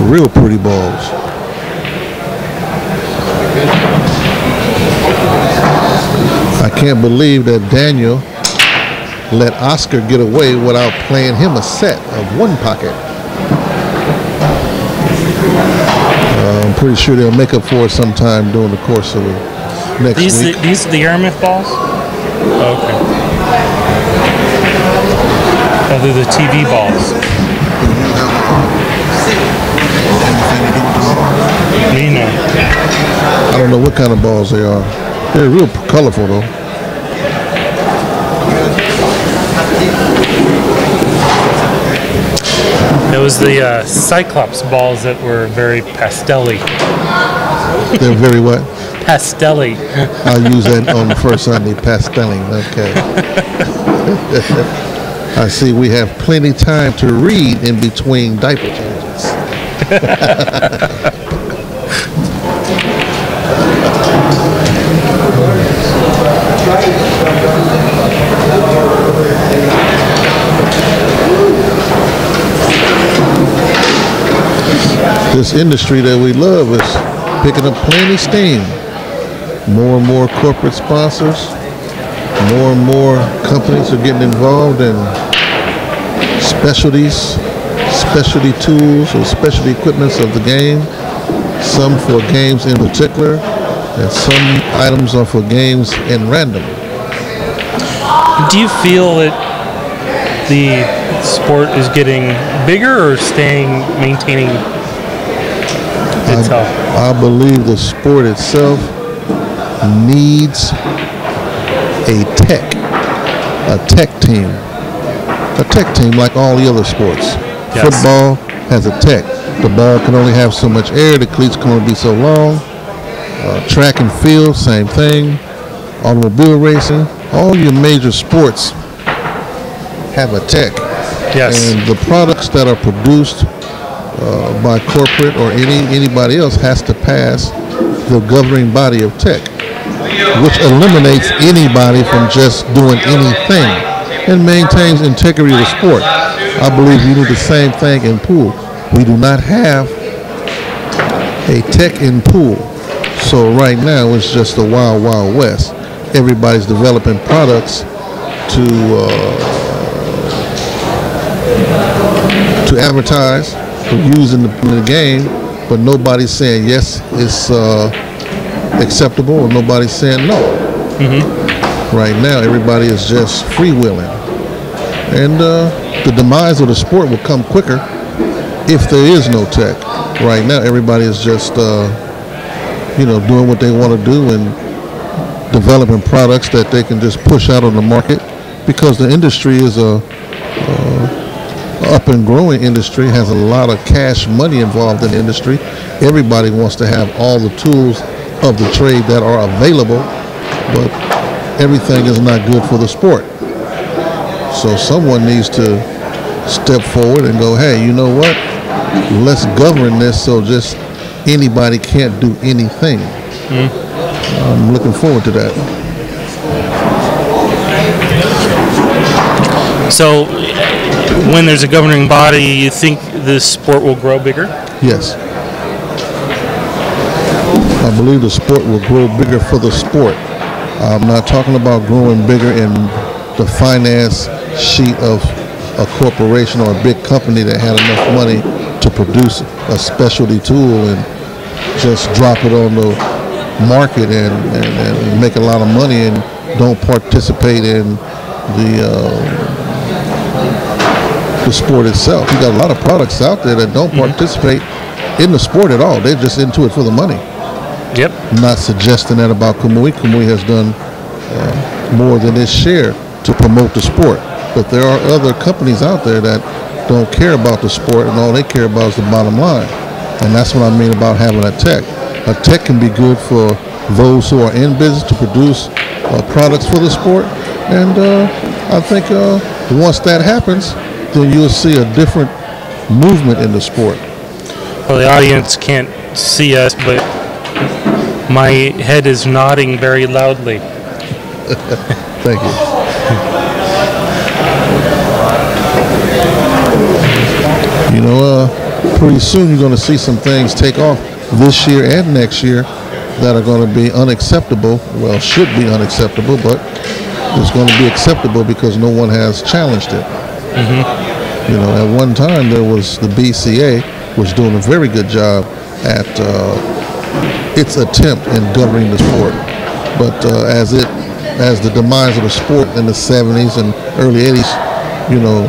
Real pretty balls. I can't believe that Daniel let Oscar get away without playing him a set of one pocket. I'm pretty sure they'll make up for it sometime during the course of the next week. These are the Aramith balls? Oh, okay. Oh, they're the TV balls. Me no. I don't know what kind of balls they are. They're real colorful though. It was the Cyclops balls that were very pastel-y. They're very what? Pastel-y. I'll use that on the first Sunday, pastelling. Okay. I see we have plenty time to read in between diaper changes. This industry that we love is picking up plenty steam. More and more corporate sponsors, more and more companies are getting involved in specialty tools or specialty equipments of the game. Some for games in particular, and some items are for games in random. Do you feel that the sport is getting bigger or maintaining itself? I believe the sport itself needs a tech team like all the other sports. Yes. Football has a tech. The ball can only have so much air, the cleats can only be so long. Track and field, same thing. Automobile racing, all your major sports have a tech. Yes. And the products that are produced by corporate or anybody else has to pass the governing body of tech, which eliminates anybody from just doing anything and maintains integrity of the sport. I believe you do the same thing in pool. We do not have a tech in pool, so right now it's just the wild, wild west. Everybody's developing products to advertise, to use in the game, but nobody's saying yes, it's acceptable, or nobody's saying no. Mm-hmm. Right now, everybody is just freewheeling, and the demise of the sport will come quicker if there is no tech. Right now, everybody is just doing what they want to do and developing products that they can just push out on the market, because the industry is a up and growing industry, has a lot of cash money involved in the industry. Everybody wants to have all the tools of the trade that are available, but everything is not good for the sport. So someone needs to step forward and go, hey, you know what? Let's govern this so just anybody can't do anything. I'm looking forward to that. So when there's a governing body, you think this sport will grow bigger? Yes. I believe the sport will grow bigger for the sport. I'm not talking about growing bigger in the finance sheet of a corporation or a big company that had enough money to produce a specialty tool and just drop it on the market and make a lot of money and don't participate in the sport itself. You got a lot of products out there that don't participate in the sport at all. They're just into it for the money. Yep. I'm not suggesting that about Kamui. Kamui has done more than its share to promote the sport. But there are other companies out there that don't care about the sport, and all they care about is the bottom line. And that's what I mean about having a tech. A tech can be good for those who are in business to produce products for the sport. And I think once that happens, then you'll see a different movement in the sport. Well, the audience can't see us, but my head is nodding very loudly. Thank you. You know, pretty soon you're going to see some things take off this year and next year that are going to be unacceptable. Well, should be unacceptable, but it's going to be acceptable because no one has challenged it. You know, at one time there was the BCA was doing a very good job at its attempt in governing the sport, but as the demise of the sport in the 70s and early 80s, you know,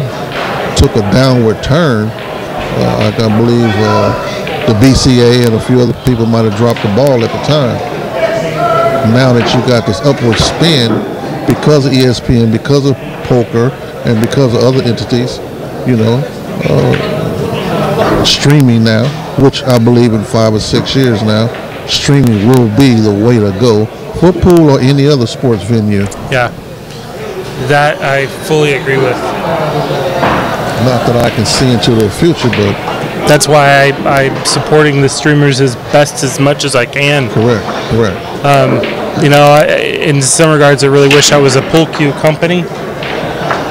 took a downward turn, I believe the BCA and a few other people might have dropped the ball at the time. Now that you got this upward spin because of ESPN, because of poker, and because of other entities, you know, streaming now, which I believe in 5 or 6 years now, streaming will be the way to go for pool or any other sports venue. Yeah, that I fully agree with. Not that I can see into the future, but that's why I'm supporting the streamers as best as much as I can. Correct. You know, in some regards, I really wish I was a pool cue company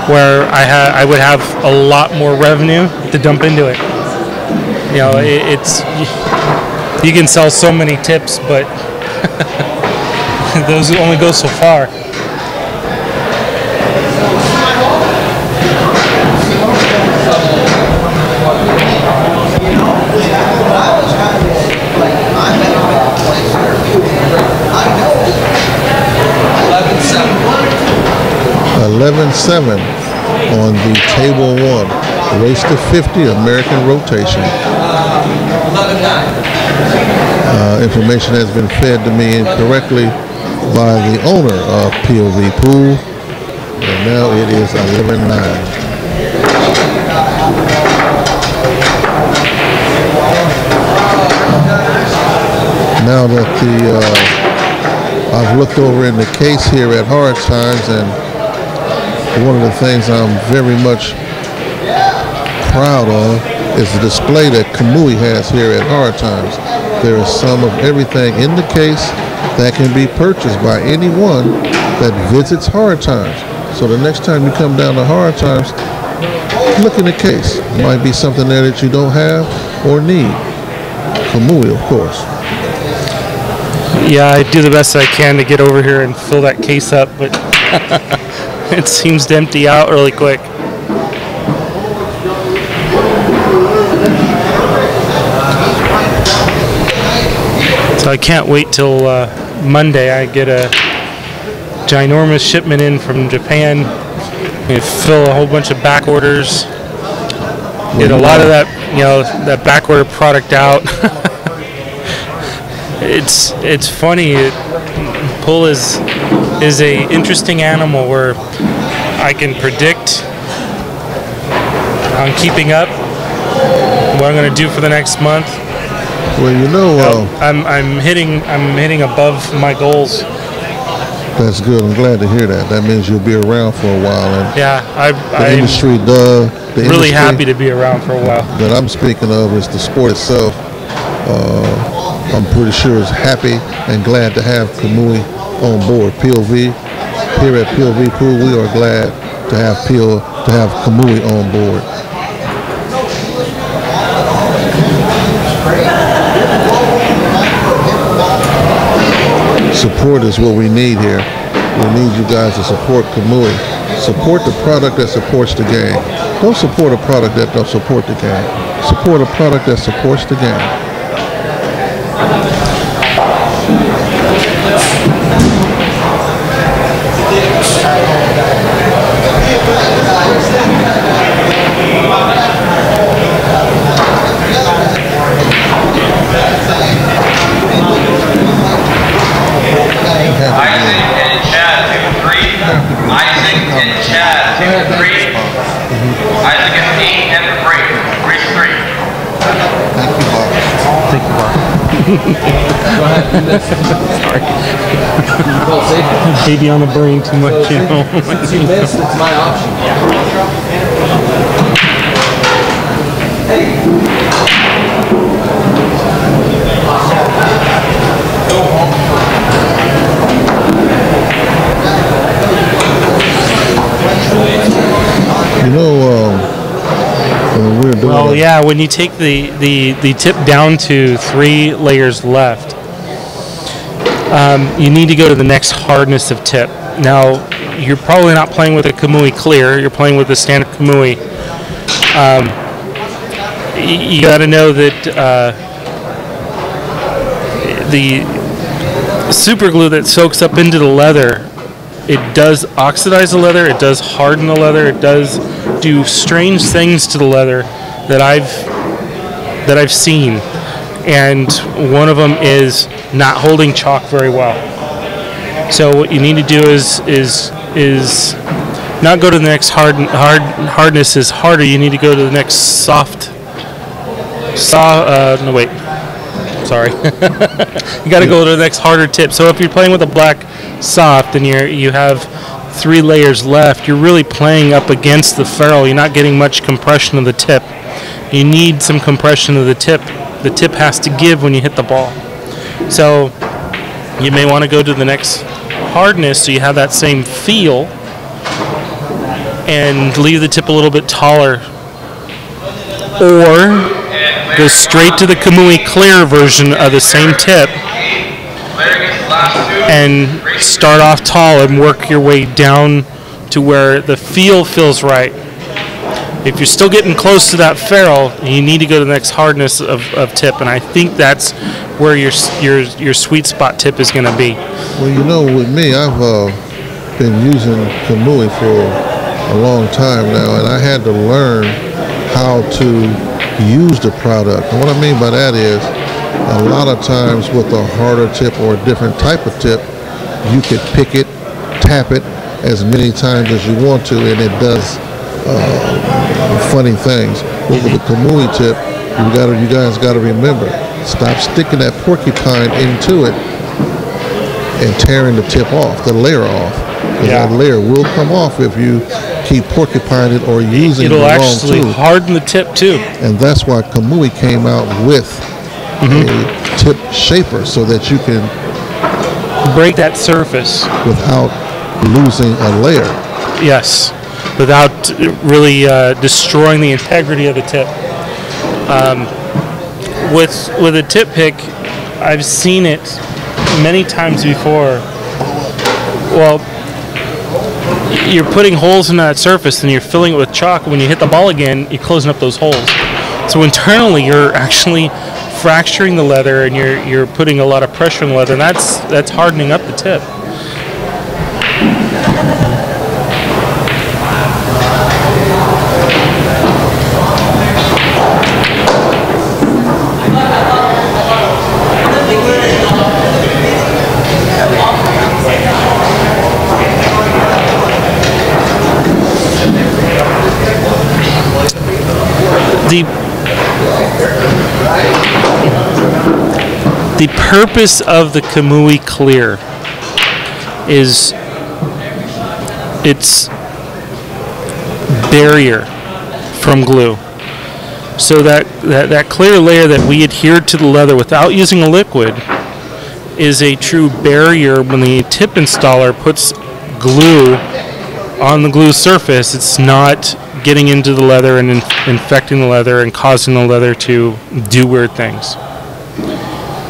where I would have a lot more revenue to dump into it. You know, it's you can sell so many tips, but those only go so far. $11-7 on the table one. Race to 50 American rotation. Information has been fed to me incorrectly by the owner of POVPOOL, and now it is 11-9. Now that I've looked over in the case here at Hard Times, and one of the things I'm very much proud of is the display that Kamui has here at Hard Times. There is some of everything in the case that can be purchased by anyone that visits Hard Times. So the next time you come down to Hard Times, look in the case. It might be something there that you don't have or need. Kamui, of course. Yeah, I do the best I can to get over here and fill that case up, but it seems to empty out really quick. So I can't wait till Monday. I get a ginormous shipment in from Japan. We fill a whole bunch of back orders. Get a lot of that, you know, that back order product out. It's funny. Pool is a interesting animal where I can predict on keeping up what I'm going to do for the next month. Well, you know, I'm hitting above my goals. That's good. I'm glad to hear that. That means you'll be around for a while. And yeah, I'm really happy to be around for a while. That I'm speaking of is the sport itself. I'm pretty sure is happy and glad to have Kamui on board. POV here at POVPOOL, we are glad to have Kamui on board. Support is what we need here. We need you guys to support Kamui. Support the product that supports the game. Don't support a product that don't support the game. Support a product that supports the game. Sorry. Baby on the brain too much, you know. Since you missed, it's my option. You know, we're doing Well, it. yeah, when you take the tip down to 3 layers left, you need to go to the next hardness of tip. Now, you're probably not playing with a Kamui Clear. You're playing with the standard Kamui. You got to know that the super glue that soaks up into the leather, it does oxidize the leather, it does harden the leather, it does do strange things to the leather that I've seen, and one of them is not holding chalk very well. So what you need to do is not go to the next hardness is harder. You need to go to the next soft. No wait. Sorry. You got to go to the next harder tip. So if you're playing with a black soft and you have 3 layers left, you're really playing up against the ferrule. You're not getting much compression of the tip. You need some compression of the tip. The tip has to give when you hit the ball. So you may want to go to the next hardness so you have that same feel and leave the tip a little bit taller. Or go straight to the Kamui Clear version of the same tip and start off tall and work your way down to where the feel feels right. If you're still getting close to that ferrule, you need to go to the next hardness of tip, and I think that's where your sweet spot tip is going to be. Well, you know, with me, I've been using Kamui for a long time now, and I had to learn how to use the product. And what I mean by that is, a lot of times with a harder tip or a different type of tip, you could pick it, tap it as many times as you want to, and it does funny things. But with the Kamui tip, you guys got to remember, stop sticking that porcupine into it and tearing the tip off, the layer off. Yeah. That layer will come off if you keep porcupining it or using the It'll wrong actually tool. harden the tip too. And that's why Kamui came out with a tip shaper so that you can break that surface without losing a layer. Yes, without really destroying the integrity of the tip. With a tip pick, I've seen it many times before. Well, you're putting holes in that surface and you're filling it with chalk, and when you hit the ball again, you're closing up those holes. So internally, you're actually fracturing the leather, and you're putting a lot of pressure on the leather, and that's hardening up the tip. The purpose of the Kamui Clear is its barrier from glue. So that clear layer that we adhere to the leather without using a liquid is a true barrier. When the tip installer puts glue on the glue surface, it's not getting into the leather and infecting the leather and causing the leather to do weird things.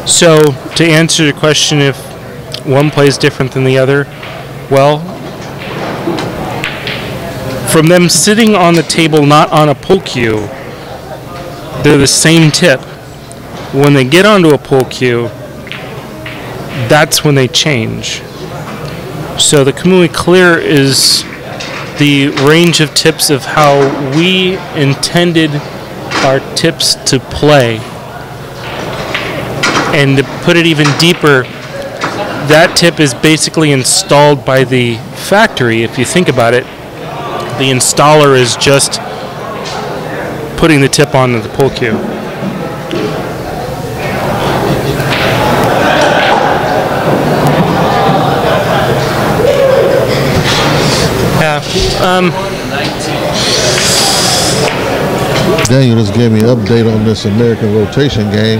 So to answer your question, if one plays different than the other, well, from them sitting on the table, not on a pull cue, they're the same tip. When they get onto a pull cue, that's when they change. So the Kamui Clear is the range of tips of how we intended our tips to play. And to put it even deeper, that tip is basically installed by the factory. If you think about it, the installer is just putting the tip on the pull cue. Daniel just gave me an update on this American rotation game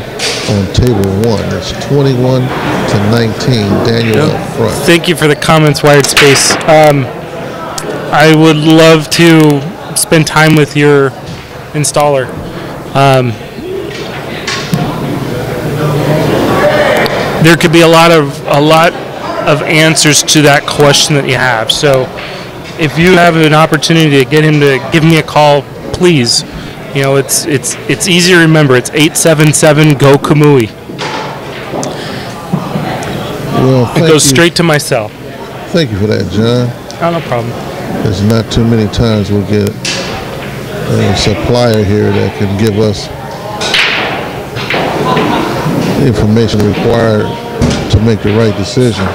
on table 1. It's 21 to 19. Daniel up front. Thank you for the comments, Wired Space. I would love to spend time with your installer. There could be a lot of answers to that question that you have. So if you have an opportunity to get him to give me a call, please. You know, it's easy to remember. It's 877-GO-KAMUI. Well, it goes straight to my cell. Thank you for that, John. Oh, no problem. There's not too many times we'll get a supplier here that can give us the information required to make the right decision.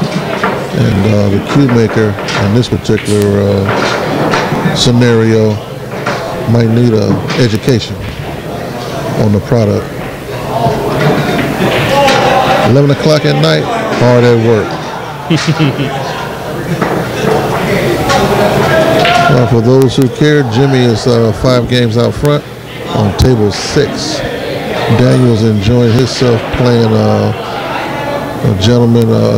And the cue maker in this particular scenario might need an education on the product. 11 o'clock at night, hard at work. For those who care, Jimmy is 5 games out front on table 6. Daniel's enjoying himself playing a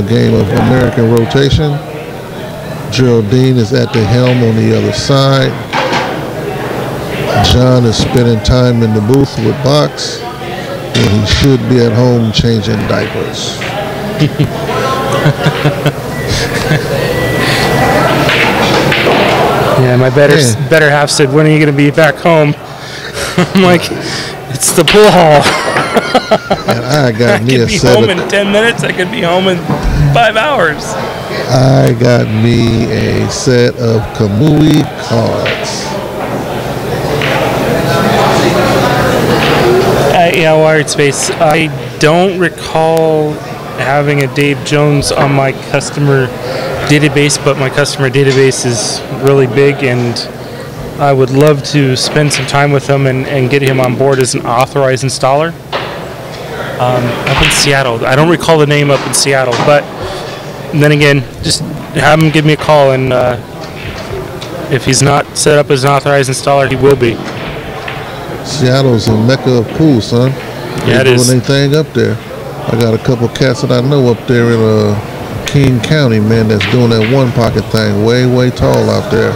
game of American rotation. Geraldine is at the helm on the other side. John is spending time in the booth with Box when he should be at home changing diapers. Yeah, my better half said, "When are you going to be back home?" I'm like, "It's the pool hall." And I got me a set. I could be home in 10 minutes. I could be home in 5 hours. I got me a set of Kamui cards. Yeah, Wired Space. I don't recall having a Dave Jones on my customer database, but my customer database is really big, and I would love to spend some time with him and get him on board as an authorized installer up in Seattle. I don't recall the name up in Seattle, but then again, just have him give me a call, and if he's not set up as an authorized installer, he will be. Seattle's a mecca of pool, son. Yeah, it is. Doing their thing up there. I got a couple cats that I know up there in King County, man, that's doing that one pocket thing, way, way tall out there.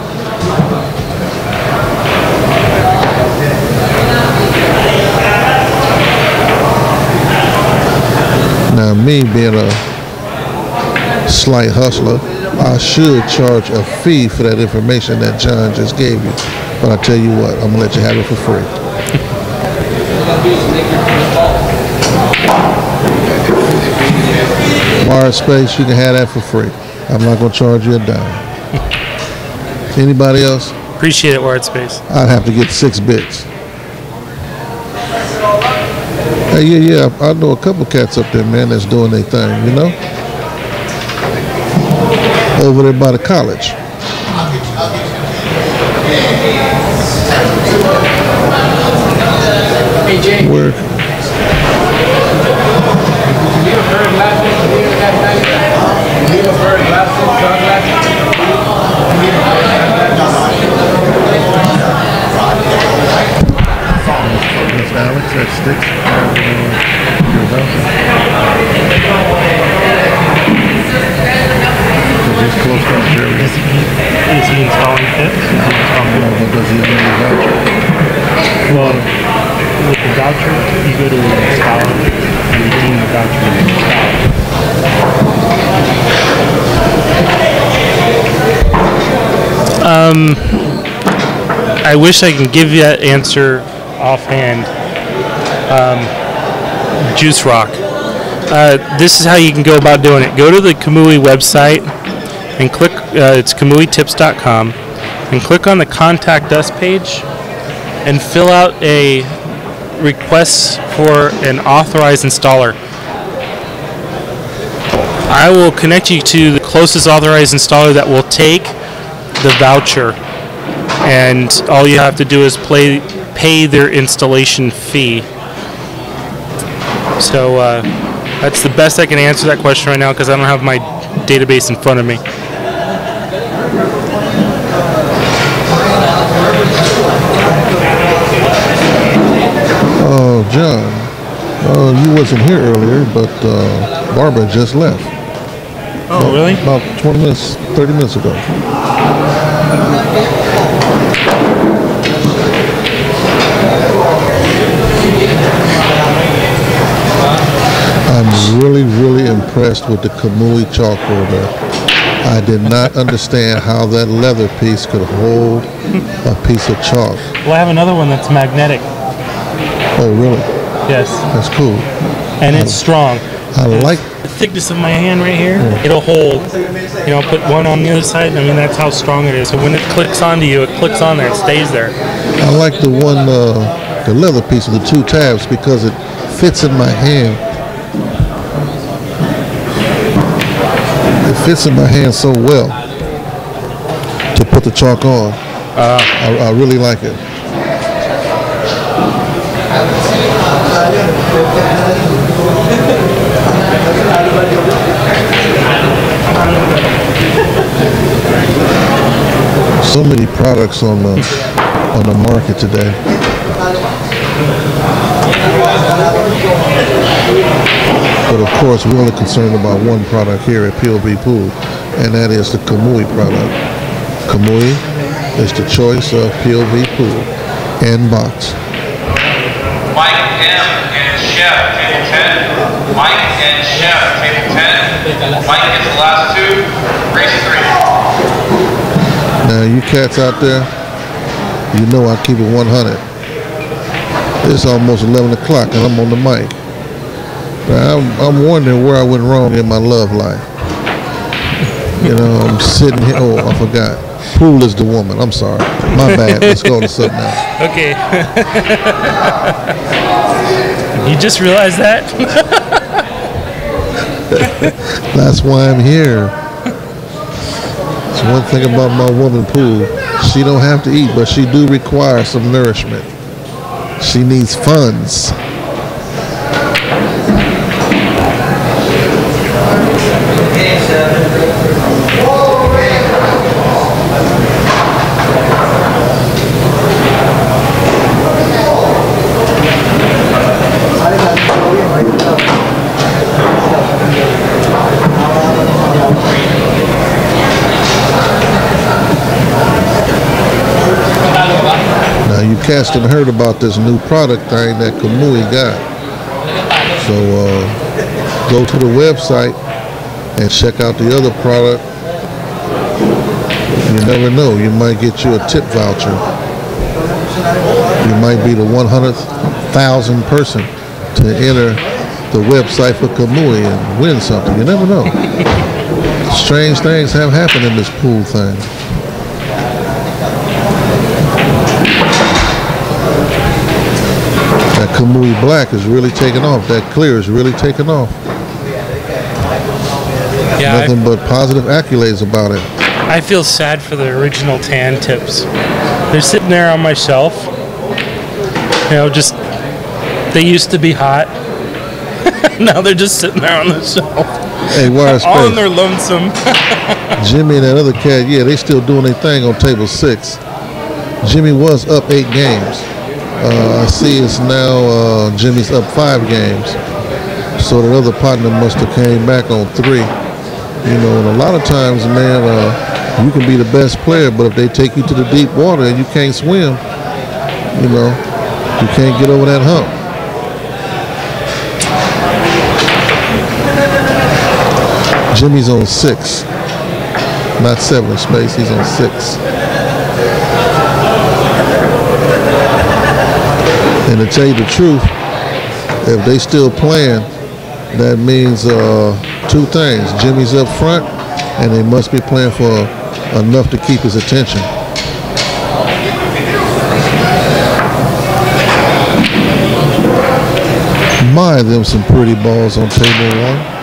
Now, me being a slight hustler, I should charge a fee for that information that John just gave you. But I tell you what, I'm gonna let you have it for free. Wired Space, you can have that for free. I'm not gonna charge you a dime. Anybody else? Appreciate it, Wired Space. I'd have to get 6 bits. Hey, yeah, I know a couple cats up there, man, that's doing their thing, you know? Over there by the college. Where? Alex, that sticks. Just close to Jerry. Is he installing kits? Does he need a voucher? Well, with the voucher, you go to install and redeem the voucher and install. I wish I can give you that answer offhand. Juice Rock. This is how you can go about doing it. Go to the Kamui website and click, it's kamuitips.com, and click on the Contact Us page and fill out a request for an authorized installer. I will connect you to the closest authorized installer that will take the voucher, and all you have to do is pay their installation fee. So that's the best I can answer that question right now, because I don't have my database in front of me. Oh, John, you wasn't here earlier, but Barbara just left. Oh, really? About 20 minutes, 30 minutes ago. impressed with the Kamui chalk holder. I did not understand how that leather piece could hold a piece of chalk. Well, I have another one that's magnetic. Oh, really? Yes. That's cool. And it's strong. I like the thickness of my hand right here. It'll hold. You know, put one on the other side. I mean, that's how strong it is. So when it clicks onto you, it clicks on there. It stays there. I like the one, the leather piece with the 2 tabs because it fits in my hand. It fits in my hand so well to put the chalk on. I really like it. So many products on the market today. But of course, we're only concerned about one product here at POVPOOL, and that is the Kamui product. Kamui is the choice of POVPOOL and box. Mike M and Chef, table 10. Mike and Chef, table 10. Mike gets the last 2. Race 3. Now, you cats out there, you know I keep it 100. It's almost 11 o'clock and I'm on the mic. I'm wondering where I went wrong in my love life. You know, I'm sitting here. Oh, I forgot. Pool is the woman. I'm sorry. My bad. Let's go to something else. Okay. You just realized that? That's why I'm here. It's one thing about my woman, Pool. She don't have to eat, but she do require some nourishment. She needs funds. Now you cats done heard about this new product thing that Kamui got. So go to the website and check out the other product. You never know, you might get you a tip voucher. You might be the 100,000th person to enter the website for Kamui and win something. You never know. Strange things have happened in this pool thing. That Kamui black is really taking off. That clear is really taking off. Yeah, Nothing but positive accolades about it. I feel sad for the original tan tips. They're sitting there on my shelf. You know, just, they used to be hot. Now they're just sitting there on the shelf. Hey, wire space. All in their lonesome. Jimmy and that other cat, yeah, they still doing their thing on table 6. Jimmy was up 8 games. I see it's now Jimmy's up 5 games. So the other partner must have came back on 3. You know, and a lot of times, man, you can be the best player, but if they take you to the deep water and you can't swim, you know, you can't get over that hump. Jimmy's on 6, not 7 space, he's on 6. And to tell you the truth, if they still playing, that means 2 things. Jimmy's up front, and they must be playing for enough to keep his attention. My, them some pretty balls on table 1.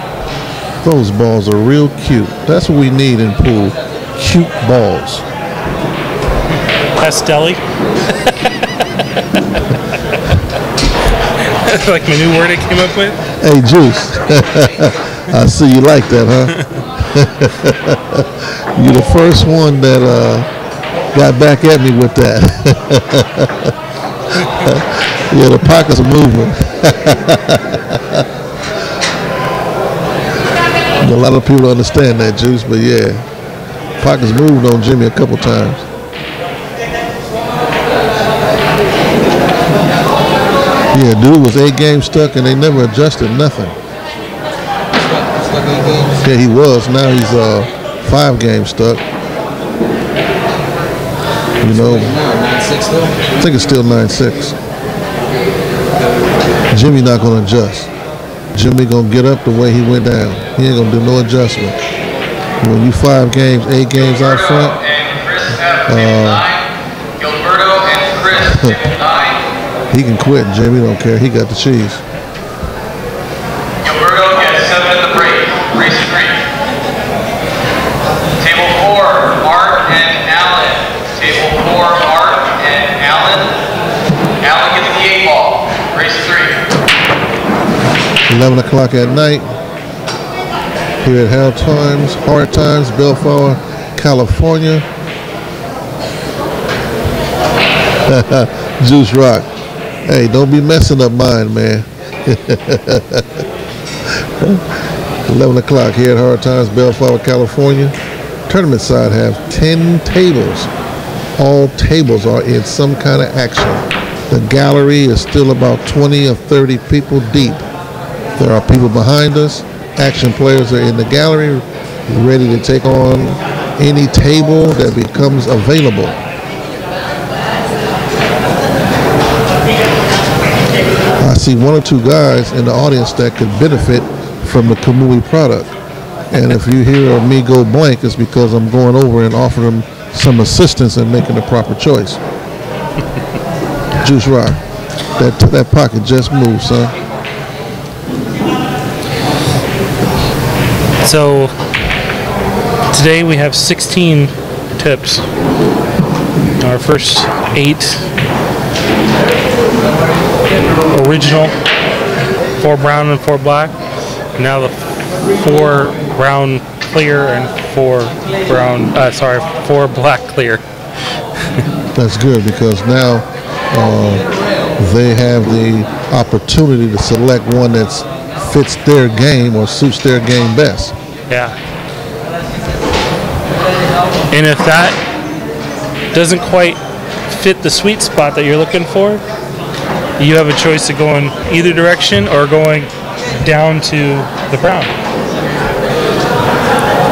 Those balls are real cute. That's what we need in pool. Cute balls. Pastel. Like my new word I came up with. Hey, Juice. I see you like that, huh? You're the first one that got back at me with that. Yeah, the pockets are moving. A lot of people understand that, Juice, but yeah, pockets moved on Jimmy a couple times. Yeah, dude was 8 games stuck and they never adjusted nothing. stuck 8 games. Yeah, he was. Now he's 5 games stuck. You know, No, 9-6 still. I think it's still 9-6. Jimmy not gonna adjust. Jimmy gonna get up the way he went down. He ain't gonna do no adjustment. When you 5 games, 8 games out front, Gilberto and Chris, table 9. he can quit. Jimmy don't care. He got the cheese. Gilberto gets 7 in the break. Race 3. Table 4, Art and Allen. Table 4, Art and Allen. Allen gets the 8 ball. Race 3. 11 o'clock at night. Here at Hard Times, Bellflower, California. Juice Rock. Hey, don't be messing up mine, man. 11 o'clock here at Hard Times, Bellflower, California. Tournament side have 10 tables. All tables are in some kind of action. The gallery is still about 20 or 30 people deep. There are people behind us. Action players are in the gallery, ready to take on any table that becomes available. I see 1 or 2 guys in the audience that could benefit from the Kamui product. And if you hear me go blank, it's because I'm going over and offering them some assistance in making the proper choice. Juice Rock, that pocket just moved, son. So today we have 16 tips. Our first 8 original, 4 brown and 4 black. Now the 4 brown clear and 4 black clear. That's good because now they have the opportunity to select one that fits their game or suits their game best. Yeah. And if that doesn't quite fit the sweet spot that you're looking for, you have a choice of going either direction or going down to the brown.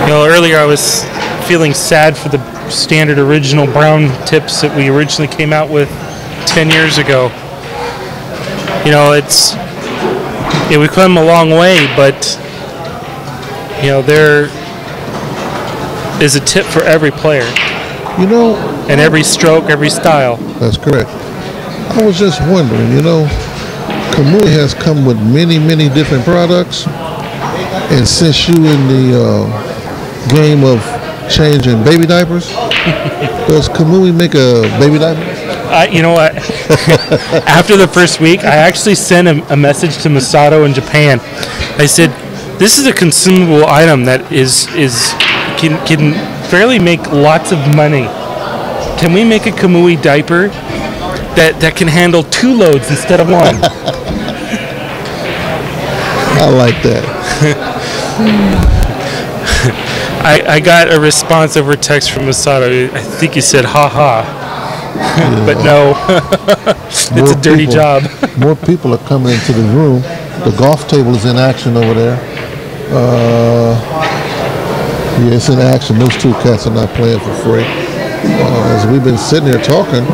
You know, earlier I was feeling sad for the standard original brown tips that we originally came out with 10 years ago. You know, we've come a long way, but you know, there is a tip for every player. You know, and every stroke, every style. That's correct. I was just wondering, you know, Kamui has come with many, many different products, and since you in the game of changing baby diapers, does Kamui make a baby diaper? You know what? After the first week, I actually sent a message to Masato in Japan. I said, "This is a consumable item that can fairly make lots of money. Can we make a Kamui diaper that can handle 2 loads instead of 1?" I like that. I got a response over text from Masato. I think he said, "Ha ha." Yeah. But no, it's a dirty job. More people are coming into the room. The golf table is in action over there. Yeah, it's in action. Those 2 cats are not playing for free. As we've been sitting here talking,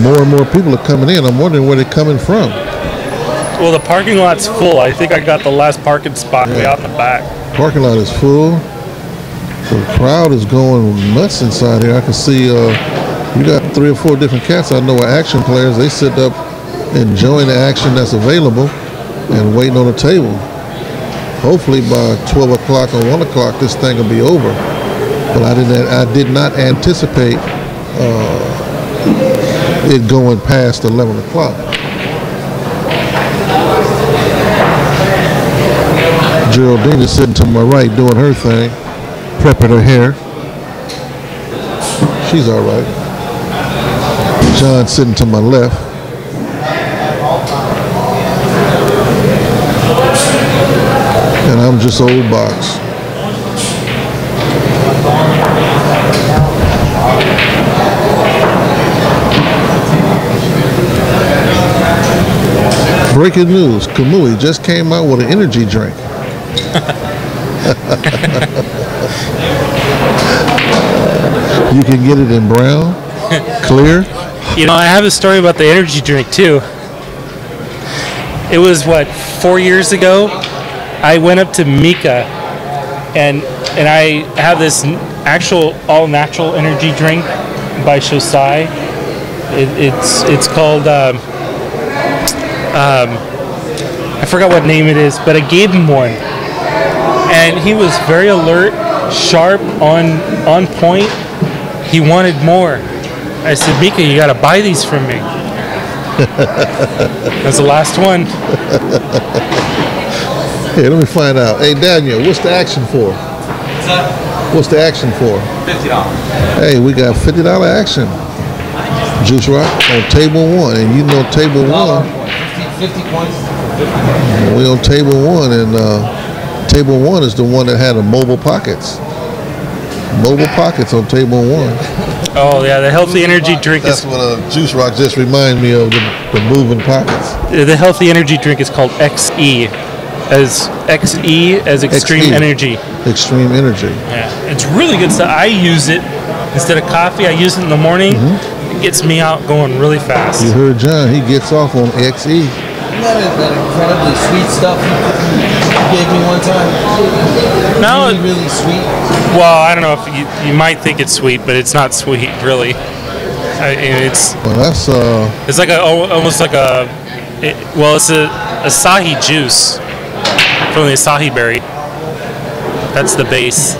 more and more people are coming in. I'm wondering where they're coming from. Well, the parking lot's full. I think I got the last parking spot way out in the back. Parking lot is full. The crowd is going nuts inside here. I can see you got 3 or 4 different cats I know are action players. They sit up enjoying the action that's available and waiting on the table. Hopefully by 12 o'clock or 1 o'clock this thing will be over. But I did not anticipate it going past 11 o'clock. Geraldine is sitting to my right doing her thing, prepping her hair. She's all right. John's sitting to my left. And I'm just old box. Breaking news, Kamui just came out with an energy drink. You can get it in brown, clear. You know, I have a story about the energy drink too. It was what, 4 years ago. I went up to Mika, and I have this actual all natural energy drink by Shosai. It's called I forgot what name it is, but I gave him one, and he was very alert, sharp, on point. He wanted more. I said, Mika, you got to buy these from me. That's the last one. Hey, let me find out. Hey, Daniel, what's the action for? What's that? What's the action for? $50. Hey, we got $50 action. Juice Rock on table 1, and you know table 1. 50 points. We on table 1, and table 1 is the one that had the mobile pockets. Mobile pockets on table 1. Oh yeah, the healthy energy drink That's is what Juice Rock just reminded me of, the moving pockets. the healthy energy drink is called XE, as extreme XE. energy. Extreme energy. Yeah, it's really good stuff. I use it instead of coffee. I use it in the morning. It gets me out going really fast. You heard John, he gets off on XE. That incredibly sweet stuff you gave me one time. No, Really, really sweet. well, I don't know if you might think it's sweet, but it's not sweet really. It's Well, that's it's like almost like it's a acai juice from the acai berry. That's the base.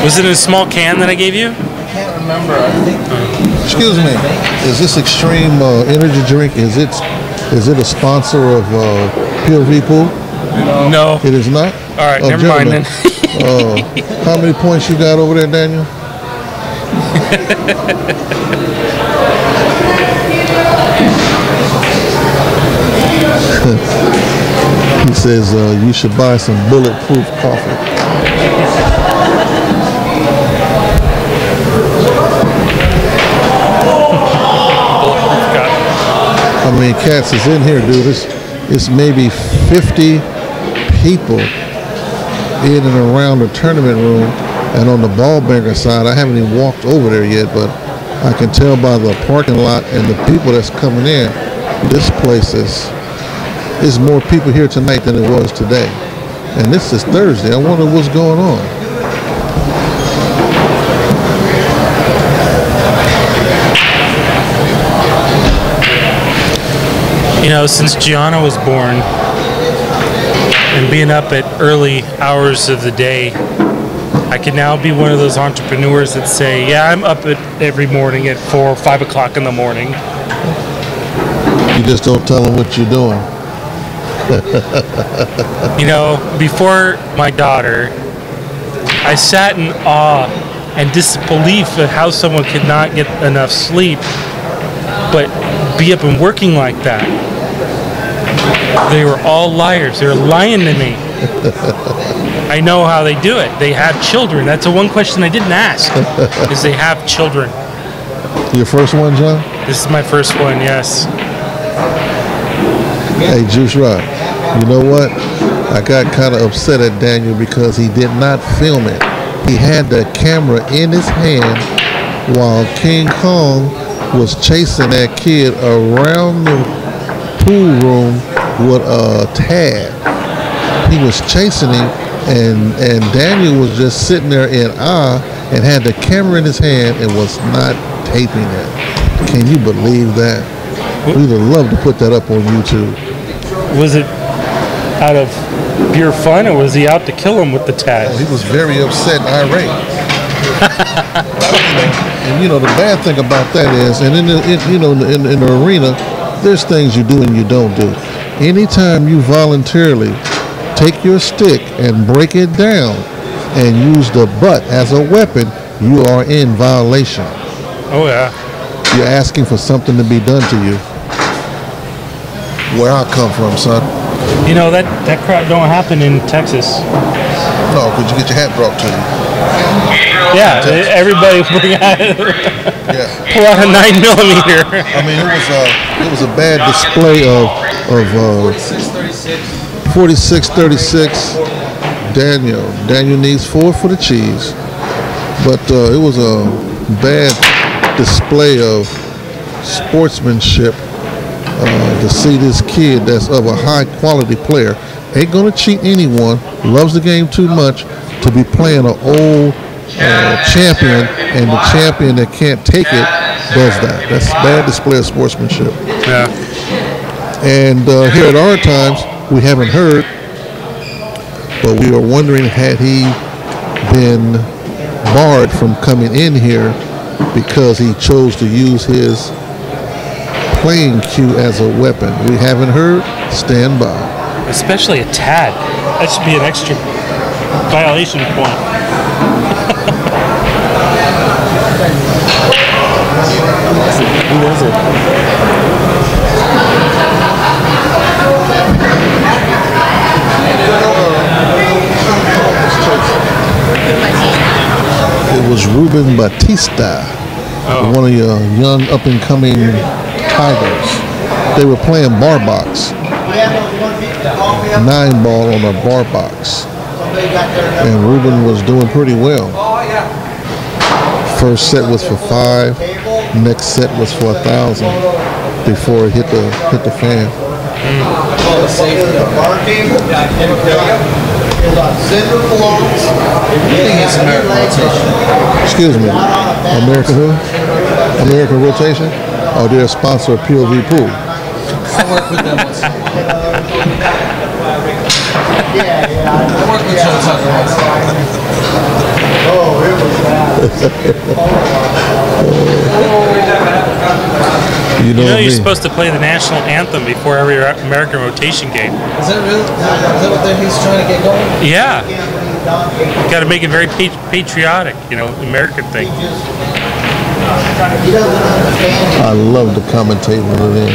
Was it in a small can that I gave you? I can't remember. I think. excuse me. Is this extreme energy drink? Is it a sponsor of POVPOOL? No. It is not. All right, never mind gentlemen. then. How many points you got over there, Daniel? He says you should buy some bulletproof coffee. I mean, cats is in here, dude. It's maybe 50 people in and around the tournament room, and on the ball banker side, I haven't even walked over there yet, but I can tell by the parking lot and the people that's coming in, this place is more people here tonight than it was today. And this is Thursday. I wonder what's going on. You know, since Gianna was born and being up at early hours of the day, I can now be one of those entrepreneurs that say, yeah, I'm up every morning at 4 or 5 o'clock in the morning. You just don't tell them what you're doing. You know, before my daughter, I sat in awe and disbelief at how someone could not get enough sleep, but be up and working like that. They were all liars. They were lying to me. I know how they do it. They have children. That's the one question I didn't ask, is they have children. Your first one, John? This is my first one, yes. Hey, Juice Rock, you know what? I got kind of upset at Daniel because he did not film it. He had the camera in his hand while King Kong was chasing that kid around the pool room with a tag. He was chasing him, and Daniel was just sitting there in awe and had the camera in his hand and was not taping it. Can you believe that? We'd have loved to put that up on YouTube. Was it out of pure fun, or was he out to kill him with the tag? He was very upset and irate. And you know, the bad thing about that is, and in the arena, there's things you do and you don't do. Anytime you voluntarily take your stick and break it down and use the butt as a weapon, you are in violation. Oh yeah. You're asking for something to be done to you. Where I come from, son. You know, that crap don't happen in Texas. No, could you get your hat brought to you? Yeah, everybody bring out, pull out a 9mm. I mean, it was a bad display of 4636 Daniel. Daniel needs 4 for the cheese. But it was a bad display of sportsmanship to see this kid that's of a high quality player. Ain't gonna cheat anyone, loves the game too much to be playing an old champion, and the champion that can't take it does that. That's a bad display of sportsmanship. Yeah. And here at our times, we haven't heard, but we are wondering, had he been barred from coming in here because he chose to use his playing cue as a weapon. We haven't heard. Stand by. Especially a tad. That should be an extra violation point. Who was it? It was Ruben Batista, one of your young up-and-coming Tigers. They were playing bar box, 9-ball on a bar box, and Ruben was doing pretty well. First set was for 5, next set was for 1,000 before it hit the fan. Excuse me, American who? American Rotation? Oh, they're a sponsor of POVPOOL. I work with them once. I work with Joe Tucker once. You know you're supposed to play the national anthem before every American rotation game. Is that real? Is that what he's trying to get going? Yeah. You got to make it very patriotic, American thing. I love the commentator with him.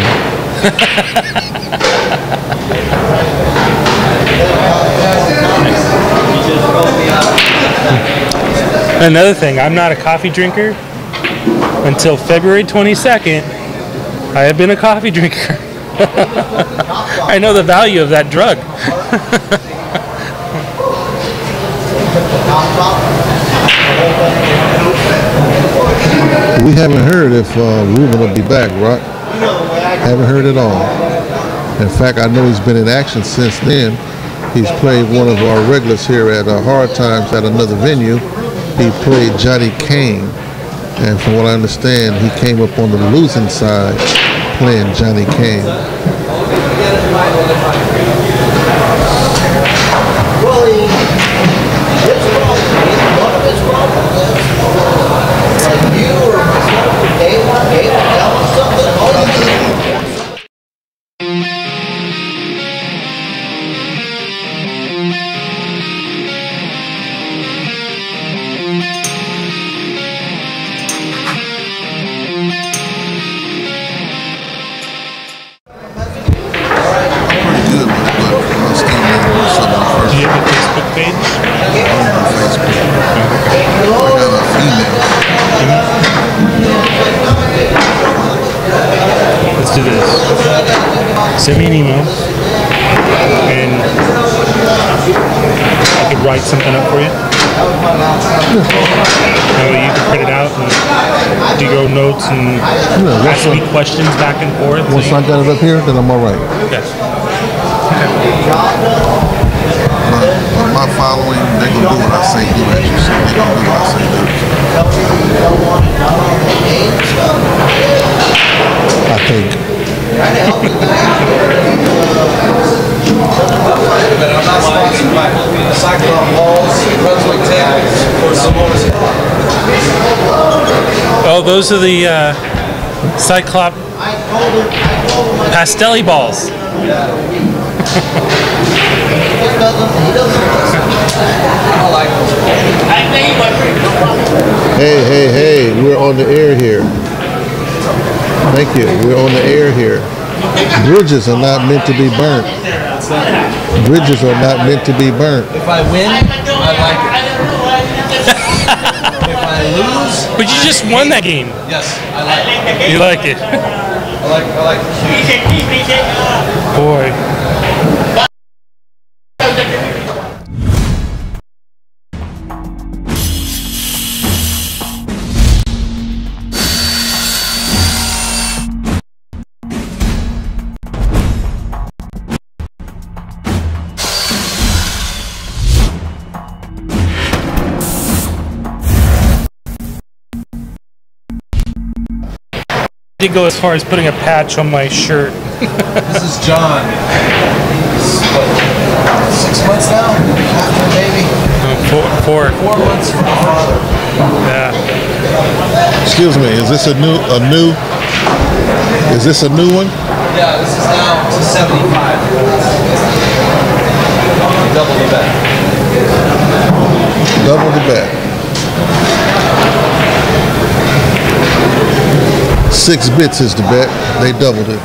Another thing, I'm not a coffee drinker. Until February 22nd, I have been a coffee drinker. I know the value of that drug. We haven't heard if Ruben will be back, right? Haven't heard at all. In fact, I know he's been in action since then. He's played one of our regulars here at Hard Times at another venue. He played Johnny Kane. And from what I understand, he came up on the losing side playing Johnny Kane. Let's do this. Send me an email and I could write something up for you. You can print it out and do your notes and ask me questions back and forth. Once I got it up here, then I'm all right. Okay. My following, they're going to do what I say do, as you say. They're going to do what I say do. I think. I'm not sponsored by Cyclone Walls, Brunswick Tables, or Samoa's. Oh, those are the Cyclop Pastel balls. Hey, we're on the air here. Thank you. We're on the air here. Bridges are not meant to be burnt. Bridges are not meant to be burnt. If I win, I like it. If I lose, but you just won that game. Yes, I like it. You like it? I like it. Boy. did go as far as putting a patch on my shirt. This is John. He's, what, 6 months now? After the baby? 4. 4 months from the father. Yeah. Excuse me, is this a new is this a new one? Yeah, this is now to 75. Double the bet. Double the bet. 6 bits is the bet. They doubled it.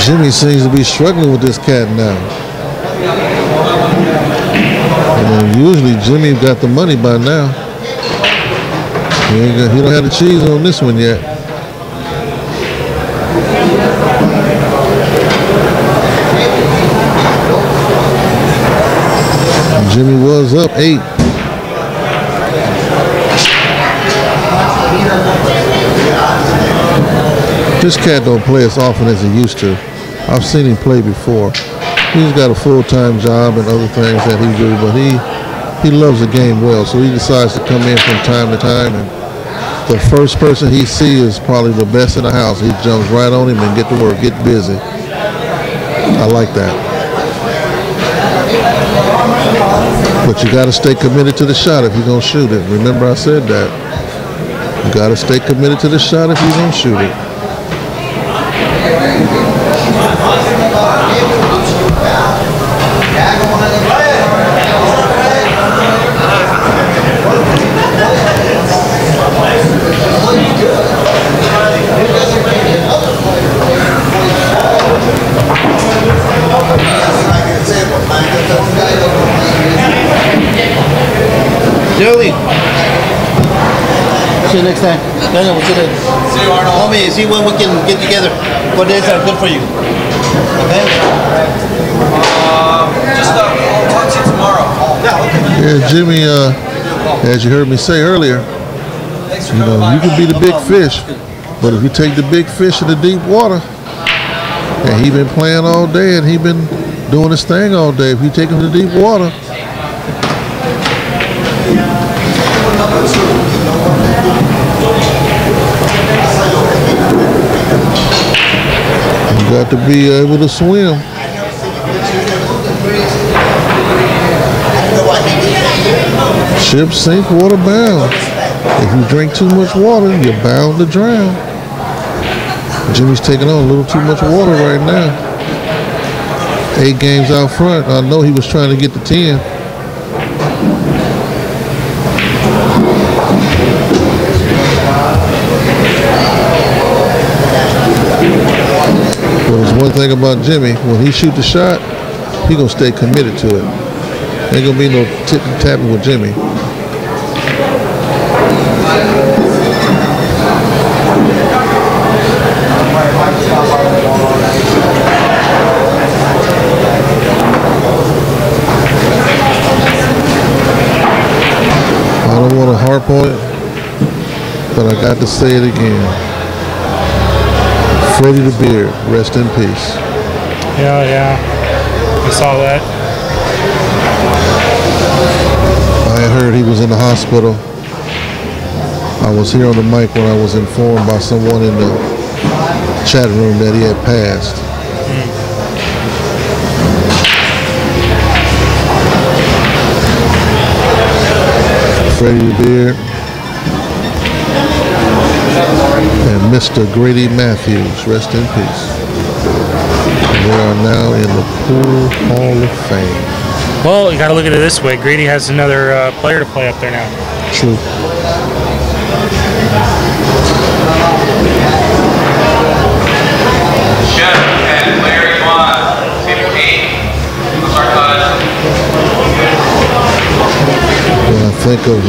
Jimmy seems to be struggling with this cat now. Usually Jimmy got the money by now. He don't have the cheese on this one yet. Jimmy was up 8. This cat don't play as often as he used to. I've seen him play before. He's got a full-time job and other things that he do, but he loves the game well, so he decides to come in from time to time, and the first person he sees is probably the best in the house. He jumps right on him and get to work, get busy. I like that. But you got to stay committed to the shot if you're going to shoot it. Remember I said that. You got to stay committed to the shot if you're going to shoot it. Joey. See you next time. Daniel, we'll see you later. See you, Arnold. Call me, see when we can get together. What days are good for you? Okay? I'll talk to you tomorrow. Yeah, okay. Yeah, Jimmy, as you heard me say earlier, you can be the big fish, but if you take the big fish in the deep water, and he been playing all day and he been doing his thing all day, if you take him to deep water, you got to be able to swim. Ship sink, water bound. If you drink too much water, you're bound to drown. Jimmy's taking on a little too much water right now. 8 games out front. I know he was trying to get to 10. But there's one thing about Jimmy. When he shoots the shot, he gonna stay committed to it. Ain't gonna be no tipping-tapping with Jimmy. I don't want to harp on it, but I got to say it again. Freddie the Beard, rest in peace. Yeah. I saw that. I heard he was in the hospital. I was here on the mic when I was informed by someone in the chat room that he had passed. Freddie the Beard and Mr. Grady Matthews, rest in peace. They are now in the Pool Hall of Fame. Well, you got to look at it this way. Grady has another player to play up there now. True. Chef and Larry Vaughn, table 8. Start When I think of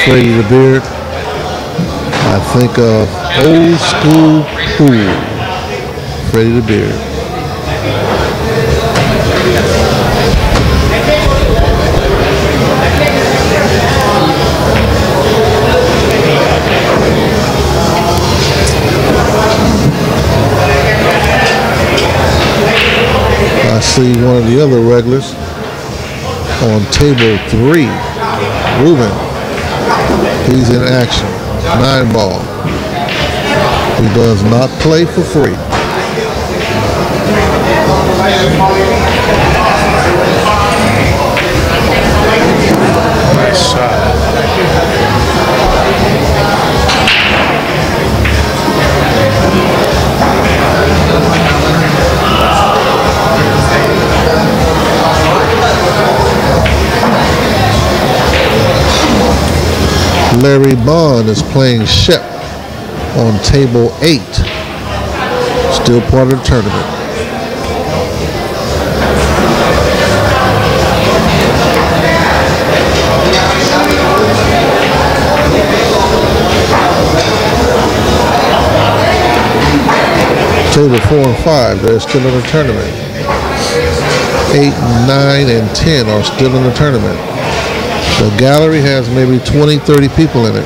Freddie the Beard, I think of old school pool. Freddie the Beard. see one of the other regulars on table 3, Ruben. He's in action. 9 ball. He does not play for free. Nice shot. Larry Bond is playing Shep on table 8. Still part of the tournament. Table 4 and 5, they're still in the tournament. 8, 9, and 10 are still in the tournament. The gallery has maybe 20, 30 people in it.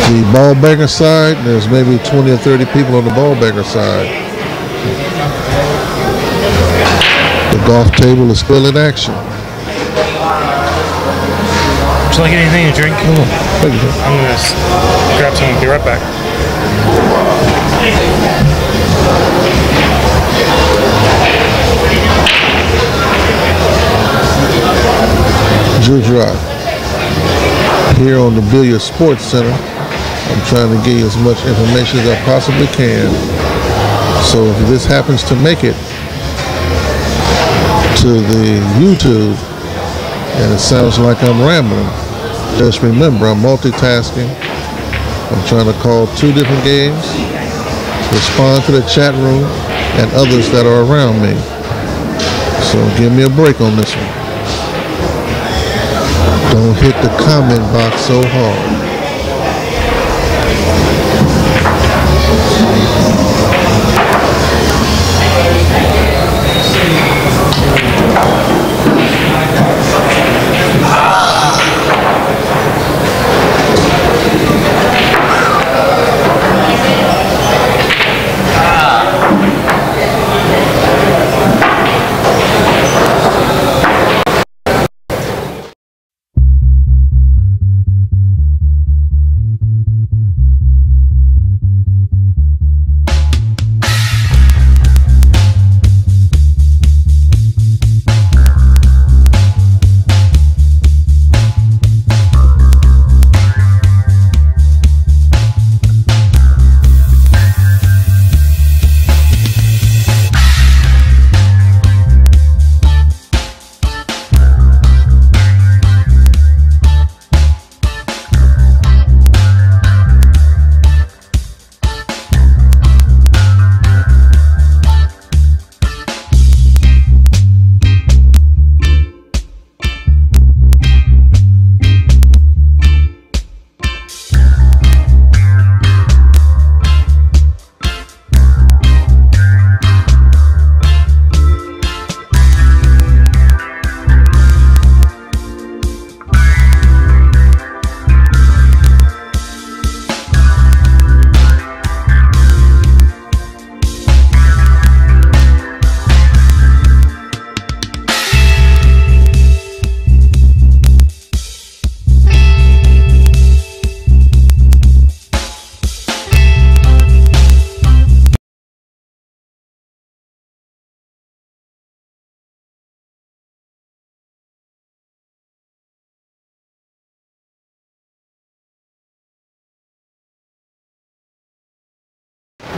The ball banker side, there's maybe 20 or 30 people on the ball banker side. The golf table is still in action. Would you like anything to drink? Oh, thank you. I'm going to grab some and be right back. Juice Rock. Here on the Billiard Sports Center, I'm trying to give you as much information as I possibly can. So if this happens to make it to the YouTube and it sounds like I'm rambling, just remember I'm multitasking. I'm trying to call 2 different games, respond to the chat room and others that are around me. So give me a break on this one. Don't hit the comment box so hard.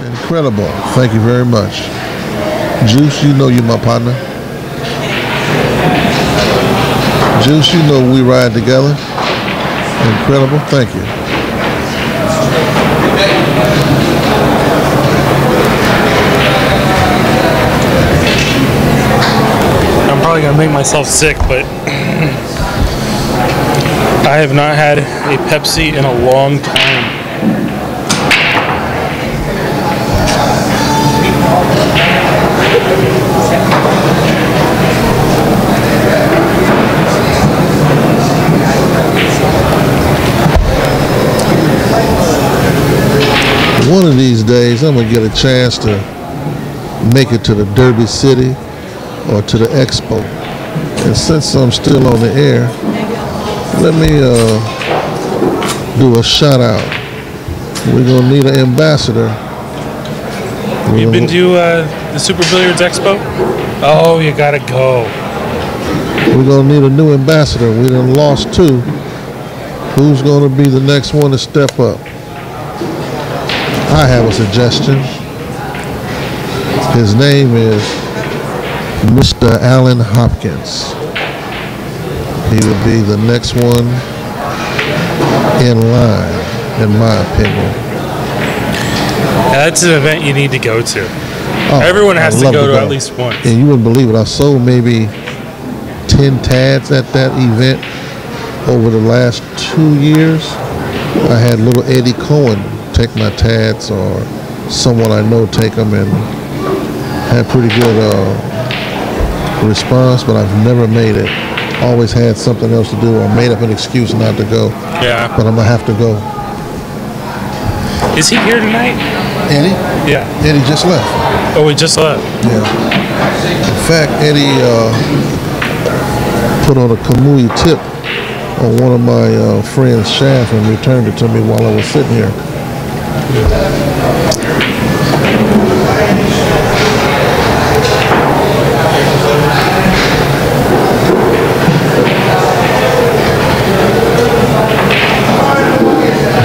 Incredible. Thank you very much. Juice, you know you're my partner. Juice, you know we ride together. Incredible. Thank you. I'm probably going to make myself sick, but I have not had a Pepsi in a long time. One of these days, days I'm gonna get a chance to make it to the Derby City or to the Expo. And since I'm still on the air, let me do a shout out. We're gonna need an ambassador. You've been to the Super Billiards Expo? Oh, you gotta go. We're gonna need a new ambassador. We done lost 2. Who's gonna be the next one to step up? I have a suggestion. His name is Mr. Alan Hopkins. He would be the next one in line, in my opinion. That's an event you need to go to. Oh, Everyone has I'd to love go to at least once. And you wouldn't believe it. I sold maybe 10 tads at that event over the last 2 years. I had little Eddie Cohen take my tads, or someone I know take them, and had pretty good response, but I've never made it. Always had something else to do or made up an excuse not to go. Yeah. But I'm going to have to go. Is he here tonight? Eddie? Yeah. Eddie just left. Oh, he just left. Yeah. In fact, Eddie put on a Kamui tip on one of my friend's shaft and returned it to me while I was sitting here.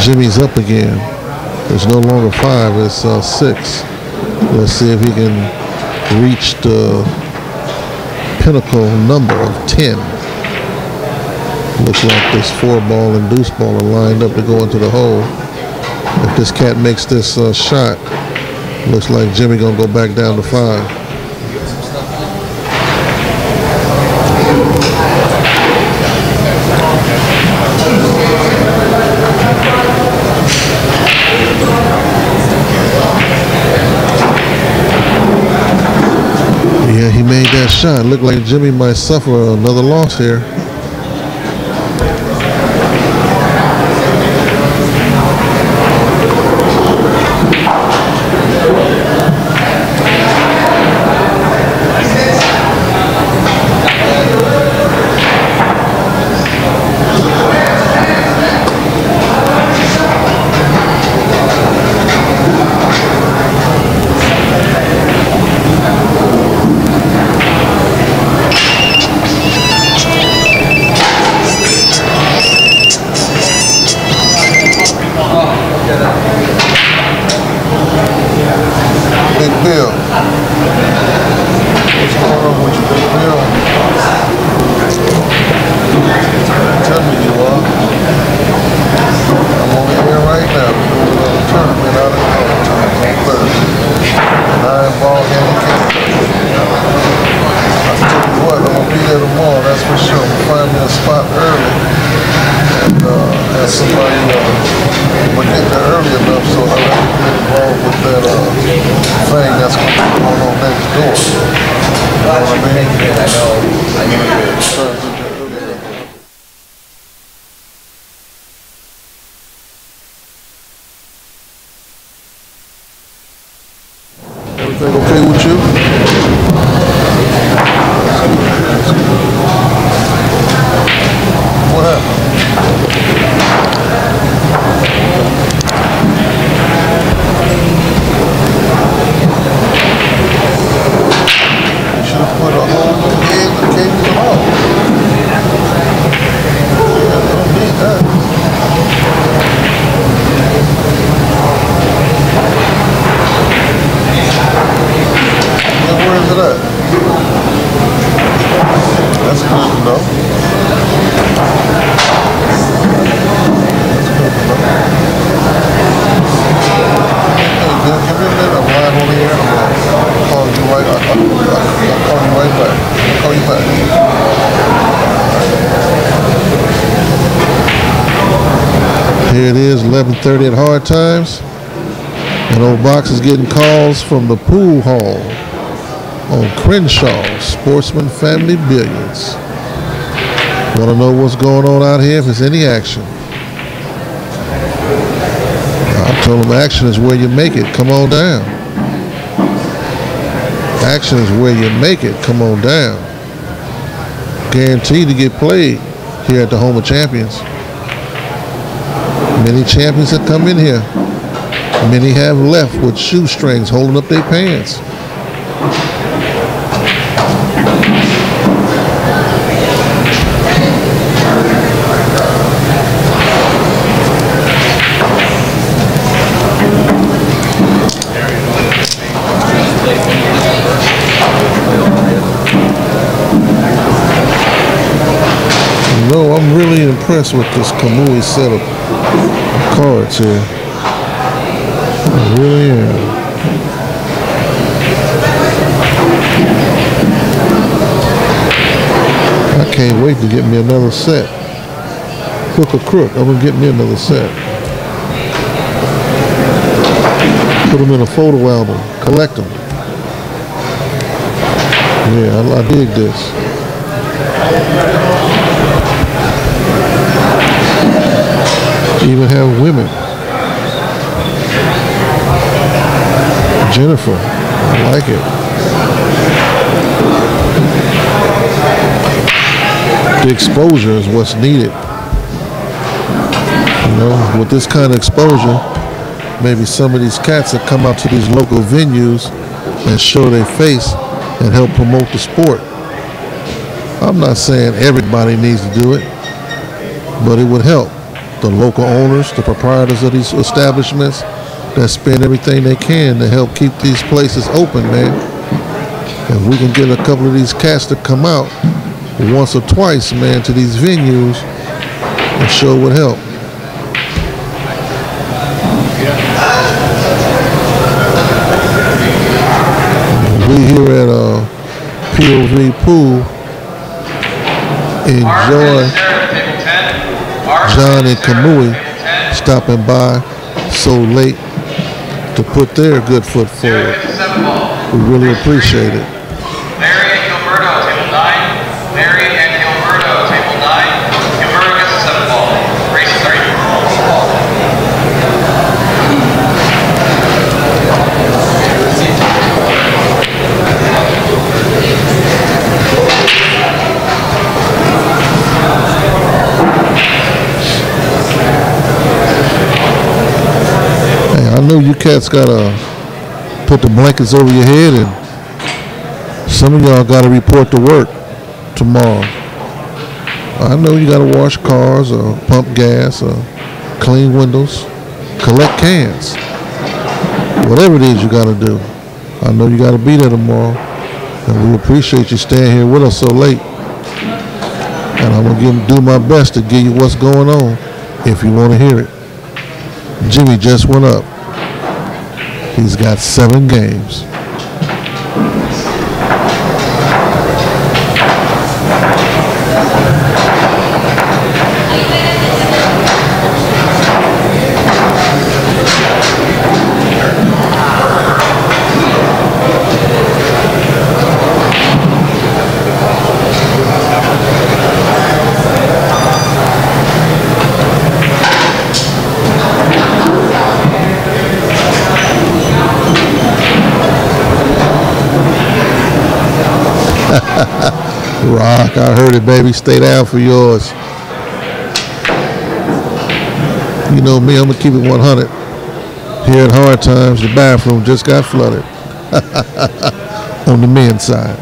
Jimmy's up again. It's no longer 5, it's 6. Let's see if he can reach the pinnacle number of 10. Looks like this 4-ball and deuce ball are lined up to go into the hole. If this cat makes this shot, looks like Jimmy gonna go back down to 5. Yeah, he made that shot. Looked like Jimmy might suffer another loss here. Everything okay with you? What happened? You should have put a hole in the egg and came to the hole. Yeah, don't need that. Where is it at? That's good to know. Hey, Bill, give me a minute. I'm live over here. I'll call you right. I'll call you right back. I'll call you back. Here it is, 11:30 at Hard Times. And old Box is getting calls from the pool hall on Crenshaw, Sportsman Family Billiards. Want to know what's going on out here, if there's any action. I'll told him action is where you make it. Come on down. Action is where you make it. Come on down. Guaranteed to get played here at the Home of Champions. Many champions have come in here. Many have left with shoestrings holding up their pants. No, I'm really impressed with this Kamui set of cards here. I really am. I can't wait to get me another set. Hook or crook, I'm gonna get me another set. Put them in a photo album, collect them. Yeah, I dig this. Even have women. Jennifer, I like it. The exposure is what's needed. You know, with this kind of exposure, maybe some of these cats that come out to these local venues and show their face and help promote the sport. I'm not saying everybody needs to do it, but it would help. The local owners, the proprietors of these establishments that spend everything they can to help keep these places open, man. If we can get a couple of these cats to come out once or twice, man, to these venues, it sure would help. We here at POVPOOL enjoy John and Kamui stopping by so late to put their good foot forward. We really appreciate it. Mary and Gilberto, table 9. Mary and Gilberto, table 9. Gilberto gets a 7 ball. Race 3. I know you cats gotta put the blankets over your head, and some of y'all gotta report to work tomorrow. I know you gotta wash cars or pump gas or clean windows, collect cans, whatever it is you gotta do. I know you gotta be there tomorrow, and we appreciate you staying here with us so late. And I'm gonna do my best to give you what's going on if you want to hear it. Jimmy just went up. He's got 7 games. Rock, I heard it, baby. Stay down for yours. You know me, I'm going to keep it 100. Here at Hard Times, the bathroom just got flooded. On the men's side.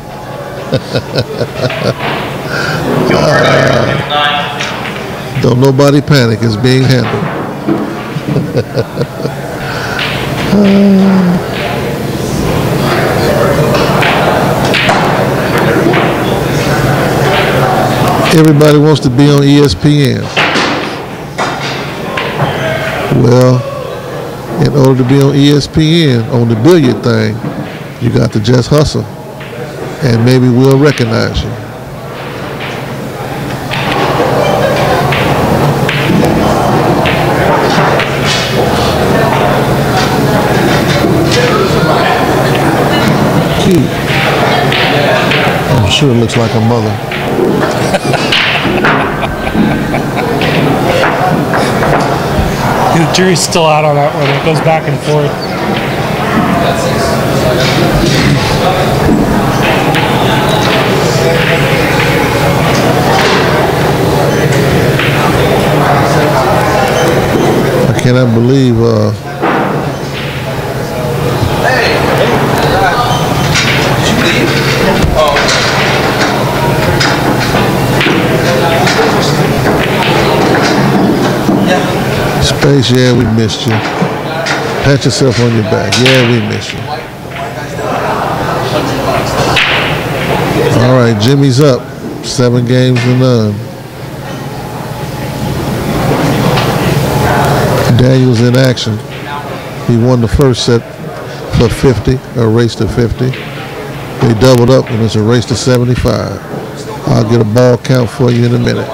Don't nobody panic. It's being handled. Everybody wants to be on ESPN. Well, in order to be on ESPN, on the billiard thing, you got to just hustle. And maybe we'll recognize you. Cute. I'm sure it looks like a mother. The jury's still out on that one. It goes back and forth. I cannot believe Space, yeah, we missed you. Pat yourself on your back. Yeah, we missed you. All right, Jimmy's up. 7 games to none. Daniel's in action. He won the first set for 50, a race to 50. They doubled up and it's a race to 75. I'll get a ball count for you in a minute.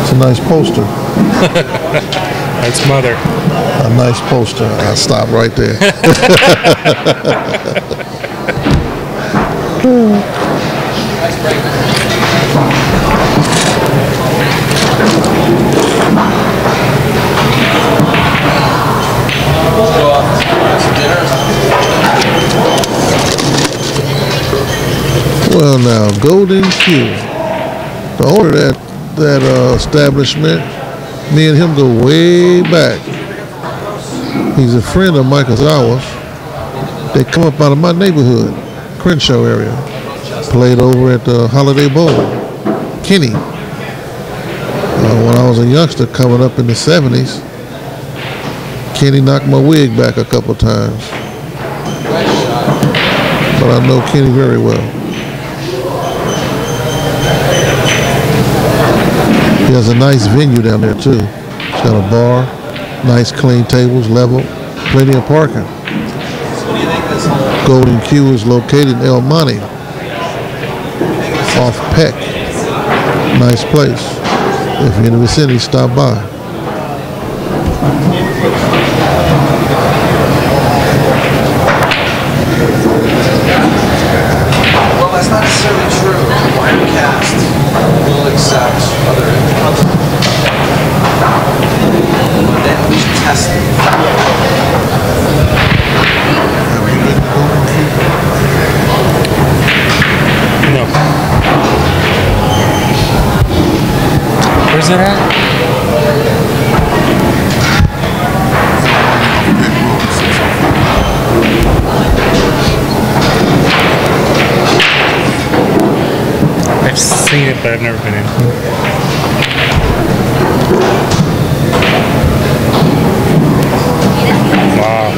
It's a nice poster. That's Mother. A nice poster. I'll stop right there. Well, now, Golden Q, the owner of that establishment, me and him go way back. He's a friend of Michael Zawa's. They come up out of my neighborhood, Crenshaw area. Played over at the Holiday Bowl. Kenny. When I was a youngster coming up in the 70s, Kenny knocked my wig back a couple times. But I know Kenny very well. He has a nice venue down there too. It's got a bar, nice clean tables, level, plenty of parking. Golden Q is located in El Monte, off Peck. Nice place. If you're in the vicinity, stop by. Well, that's not necessarily true. Wirecast will accept other inputs. Then we should test it. No. Where's it at? I've seen it, but I've never been in. Wow.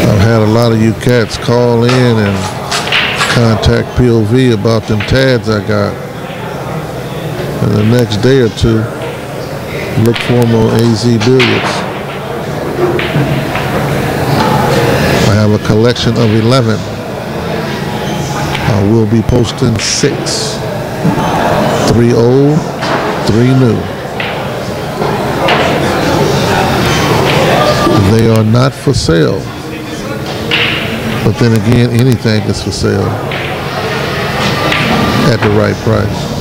I've had a lot of you cats call in and contact POV about them tads I got. And the next day or two, look for them on AZ Billiards. I have a collection of 11. I will be posting 6. 3 old, 3 new. They are not for sale. But then again, anything is for sale at the right price.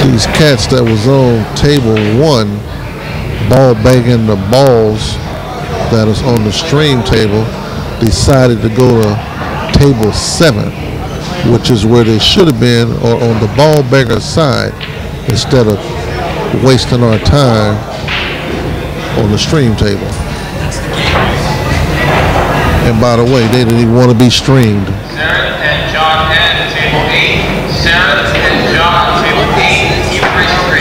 These cats that was on table 1 ball banging the balls that is on the stream table decided to go to table 7, which is where they should have been, or on the ball bagger side, instead of wasting our time on the stream table. And by the way, they didn't even want to be streamed. Sarah and John N, table 8. Sarah and John, table 8. Even race 3.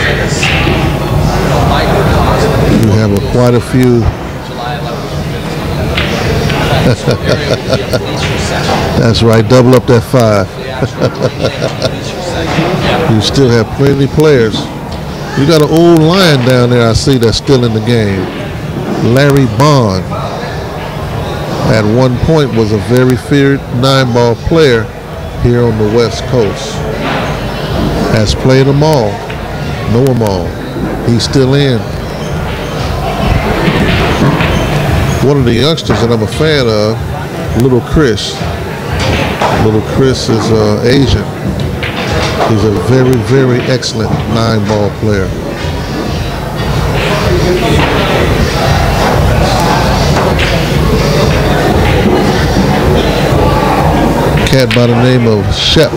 You have quite a few. That's right, double up that 5. You still have plenty of players. You got an old lion down there I see that's still in the game. Larry Bond, at one point was a very feared 9-ball player here on the West Coast. Has played them all, know them all. He's still in. One of the youngsters that I'm a fan of, Little Chris. Little Chris is Asian. He's a very, very excellent 9-ball player. Cat by the name of Shep.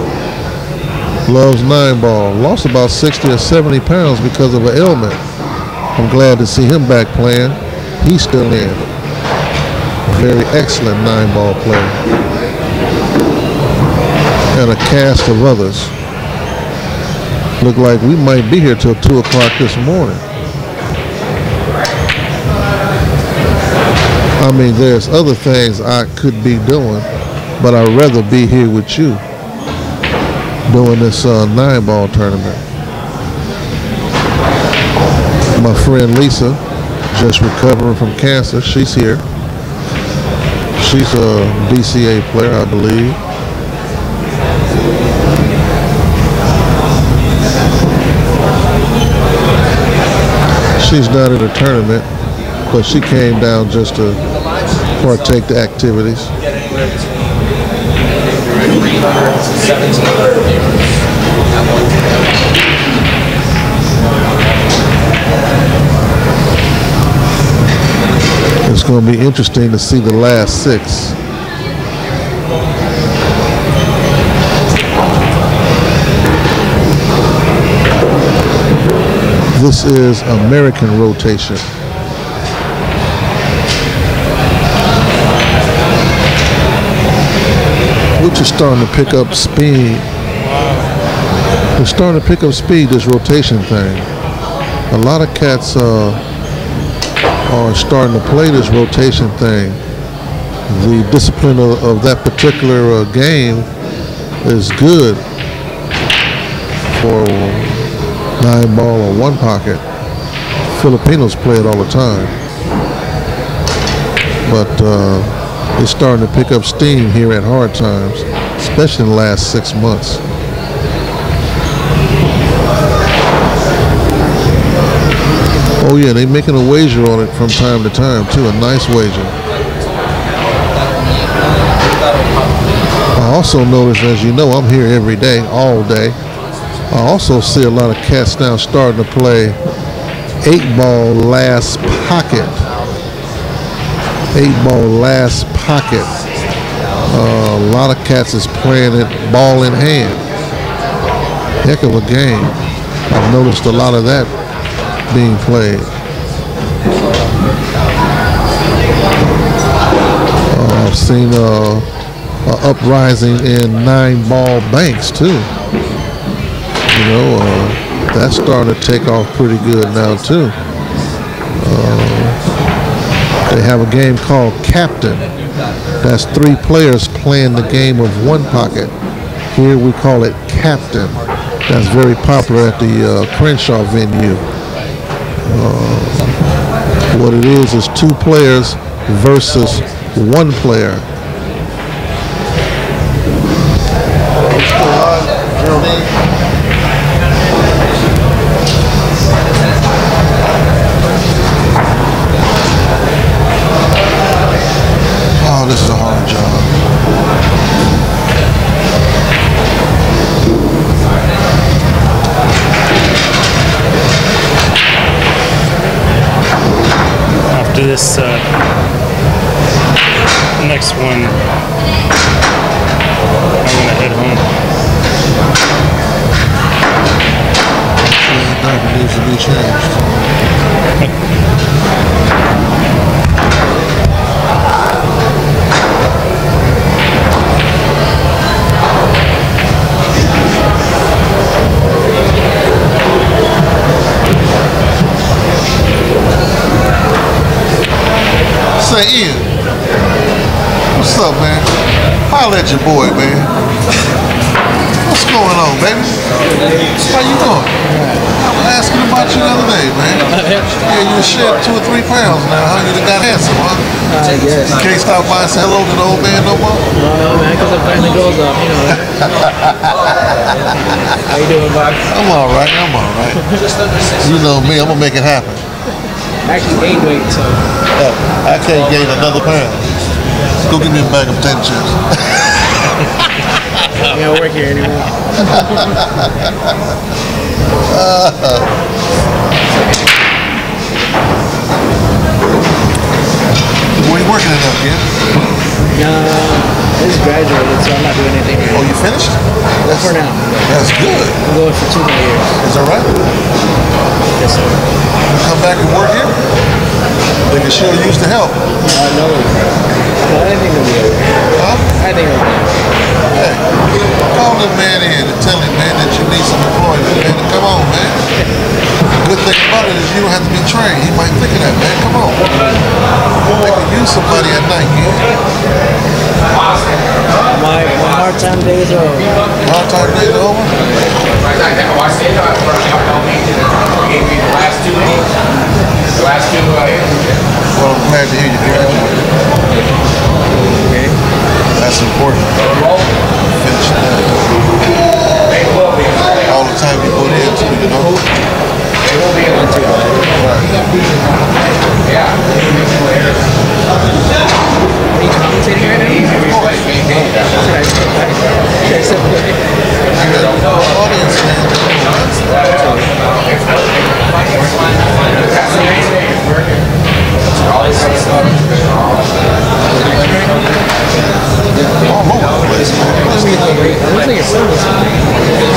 Loves 9-ball. Lost about 60 or 70 pounds because of an ailment. I'm glad to see him back playing. He's still in. Very excellent 9-ball player. And a cast of others. Look like we might be here till 2 o'clock this morning. I mean, there's other things I could be doing, but I'd rather be here with you doing this 9-ball tournament. My friend Lisa, just recovering from cancer, she's here. She's a DCA player, I believe. She's not in a tournament, but she came down just to partake the activities. It's going to be interesting to see the last 6. This is American rotation. Which is starting to pick up speed. It's starting to pick up speed, this rotation thing. A lot of cats are starting to play this rotation thing. The discipline of that particular game is good for 9-ball or 1 pocket. Filipinos play it all the time. But it's starting to pick up steam here at Hard Times, especially in the last 6 months. Oh yeah, they're making a wager on it from time to time too, a nice wager. I also notice, as you know, I'm here every day, all day. I also see a lot of cats now starting to play 8-ball last pocket. 8-ball last pocket. A lot of cats is playing it ball in hand. Heck of a game. I've noticed a lot of that being played. I've seen an uprising in 9-ball banks too. You know, that's starting to take off pretty good now too. They have a game called Captain. That's 3 players playing the game of 1 pocket. Here we call it Captain. That's very popular at the Crenshaw venue. What it is 2 players versus 1 player. Oh, this is a hard job. After this next one, I'm gonna head home. That diaper needs to be changed. Say, Ian, what's up, man? Holla at your boy, man. What's going on, baby? How you doing? I was asking about you the other day, man. Yeah, you shed 2 or 3 pounds now, huh? You done got handsome, huh? I guess. You can't stop by and say hello to the old man no more? No, man, because I'm putting the goals up, you know. How you doing, Bob? I'm all right. You know me, I'm gonna make it happen. I actually gained weight, so. I can't gain another pound. Go give me a bag of potato chips. I don't work here anymore. What are you working it up, kid? I just graduated, so I'm not doing anything right now. Oh, you finished? For now. That's good. I'm going for 2 more years. Is that right? Yes, sir. You come back and work here? They can sure use the help. No, I think it'll be okay. Huh? I think it'll be okay. Hey, call the man in and tell him, man, that you need some employment, man. Come on, man. The good thing about it is you don't have to be trained. He might think of that, man. Come on. They can use somebody at night, man. My hard time days are over. Hard time days are over? The last 2 Well, I'm glad to hear you graduated. Okay. That's important. Finish that. All the time you put into, you know? It won't be able to. Right. Yeah. Are you commentating right now? All over the place, man.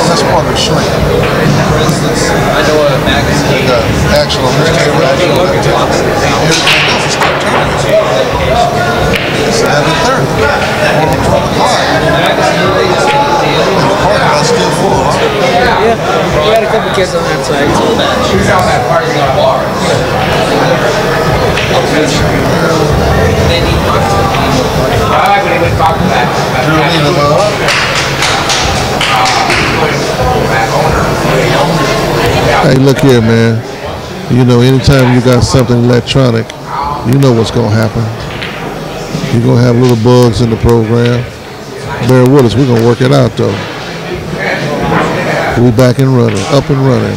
That's part of the shrink. I know a magazine. The actual newspaper. Everything else is still turning. 7:30. 12 o'clock. And the parking lot's still full, huh? Yeah, we got a couple kids on that side. She's on that parking lot bar. They need I would even talk to that. Hey, look here, man. You know, anytime you got something electronic, you know what's going to happen. You're going to have little bugs in the program. Bear with us. We're going to work it out, though. We're back and running, up and running.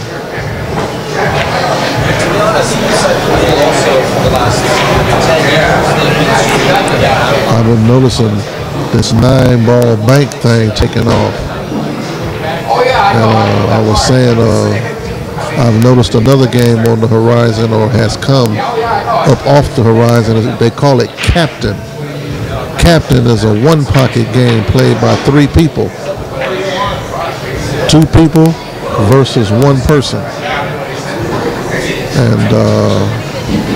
I've been noticing this 9-ball bank thing taking off. And I was saying I've noticed another game on the horizon, or has come up off the horizon. They call it Captain. Captain is a one-pocket game played by 3 people. 2 people versus 1 person. And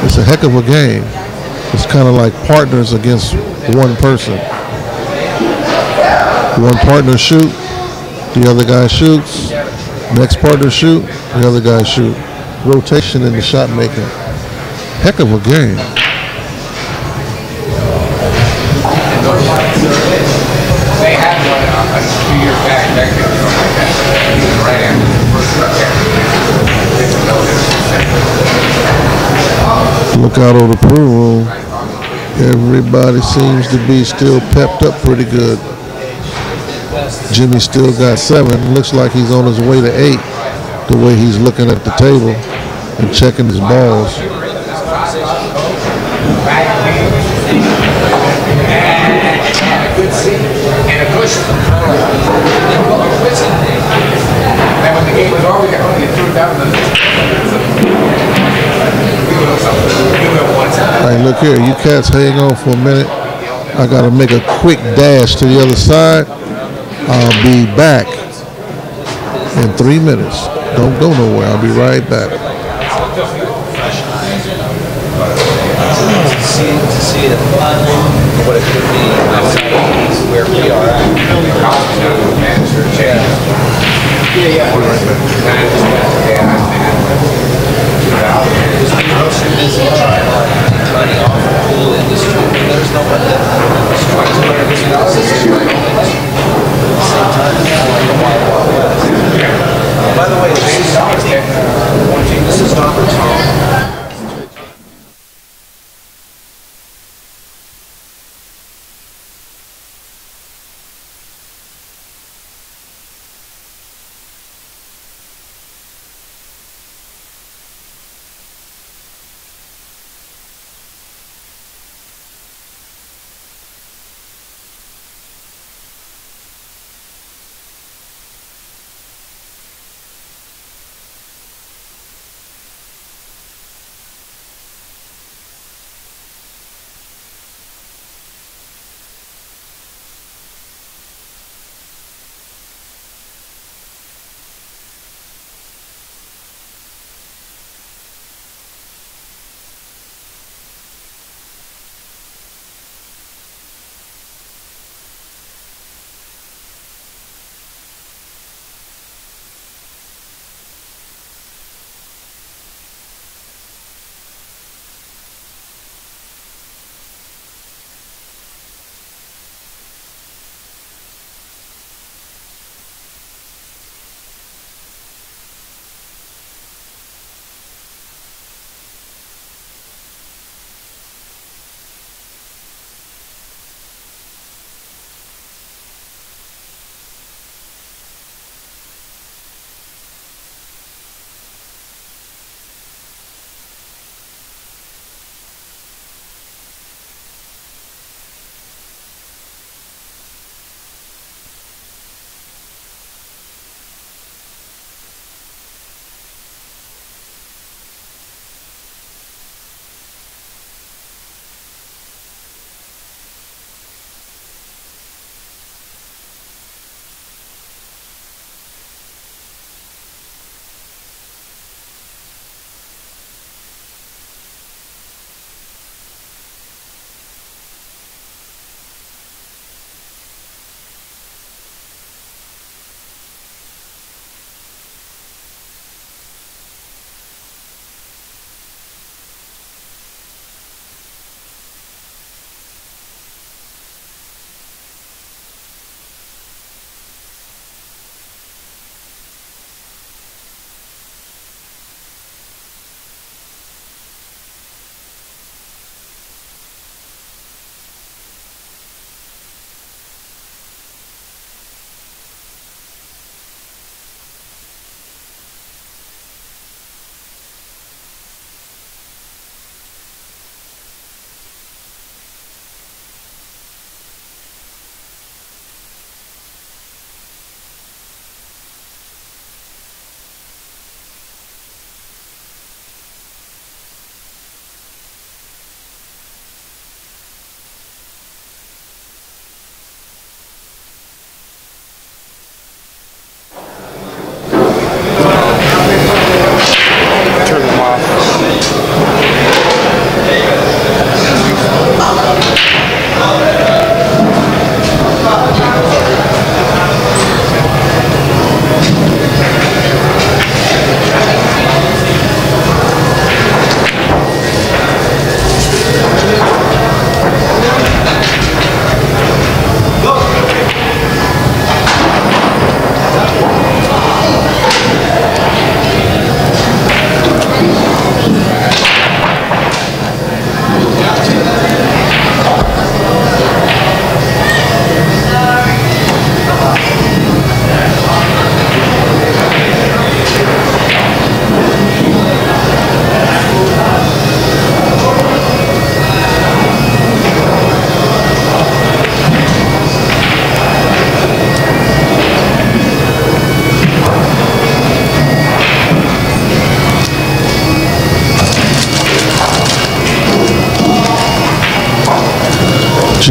it's a heck of a game. It's kind of like partners against 1 person. One partner shoot, the other guy shoots. Next partner shoot, the other guy shoot. Rotation in the shot making. Heck of a game. They had one a few years back there, like that. Right after the first Look out on the pool room. Everybody seems to be still pepped up pretty good. Jimmy still got 7. Looks like he's on his way to 8. The way he's looking at the table and checking his balls. good seat and a cushion. And when the game was over, we threw it down Hey, look here, you cats hang on for a minute. I gotta make a quick dash to the other side. I'll be back in 3 minutes. Don't go nowhere, I'll be right back. To see the fun of what it could be outside where we are at. Busy trying to money off the pool industry. There's no one that tries to $200 million. At the same time,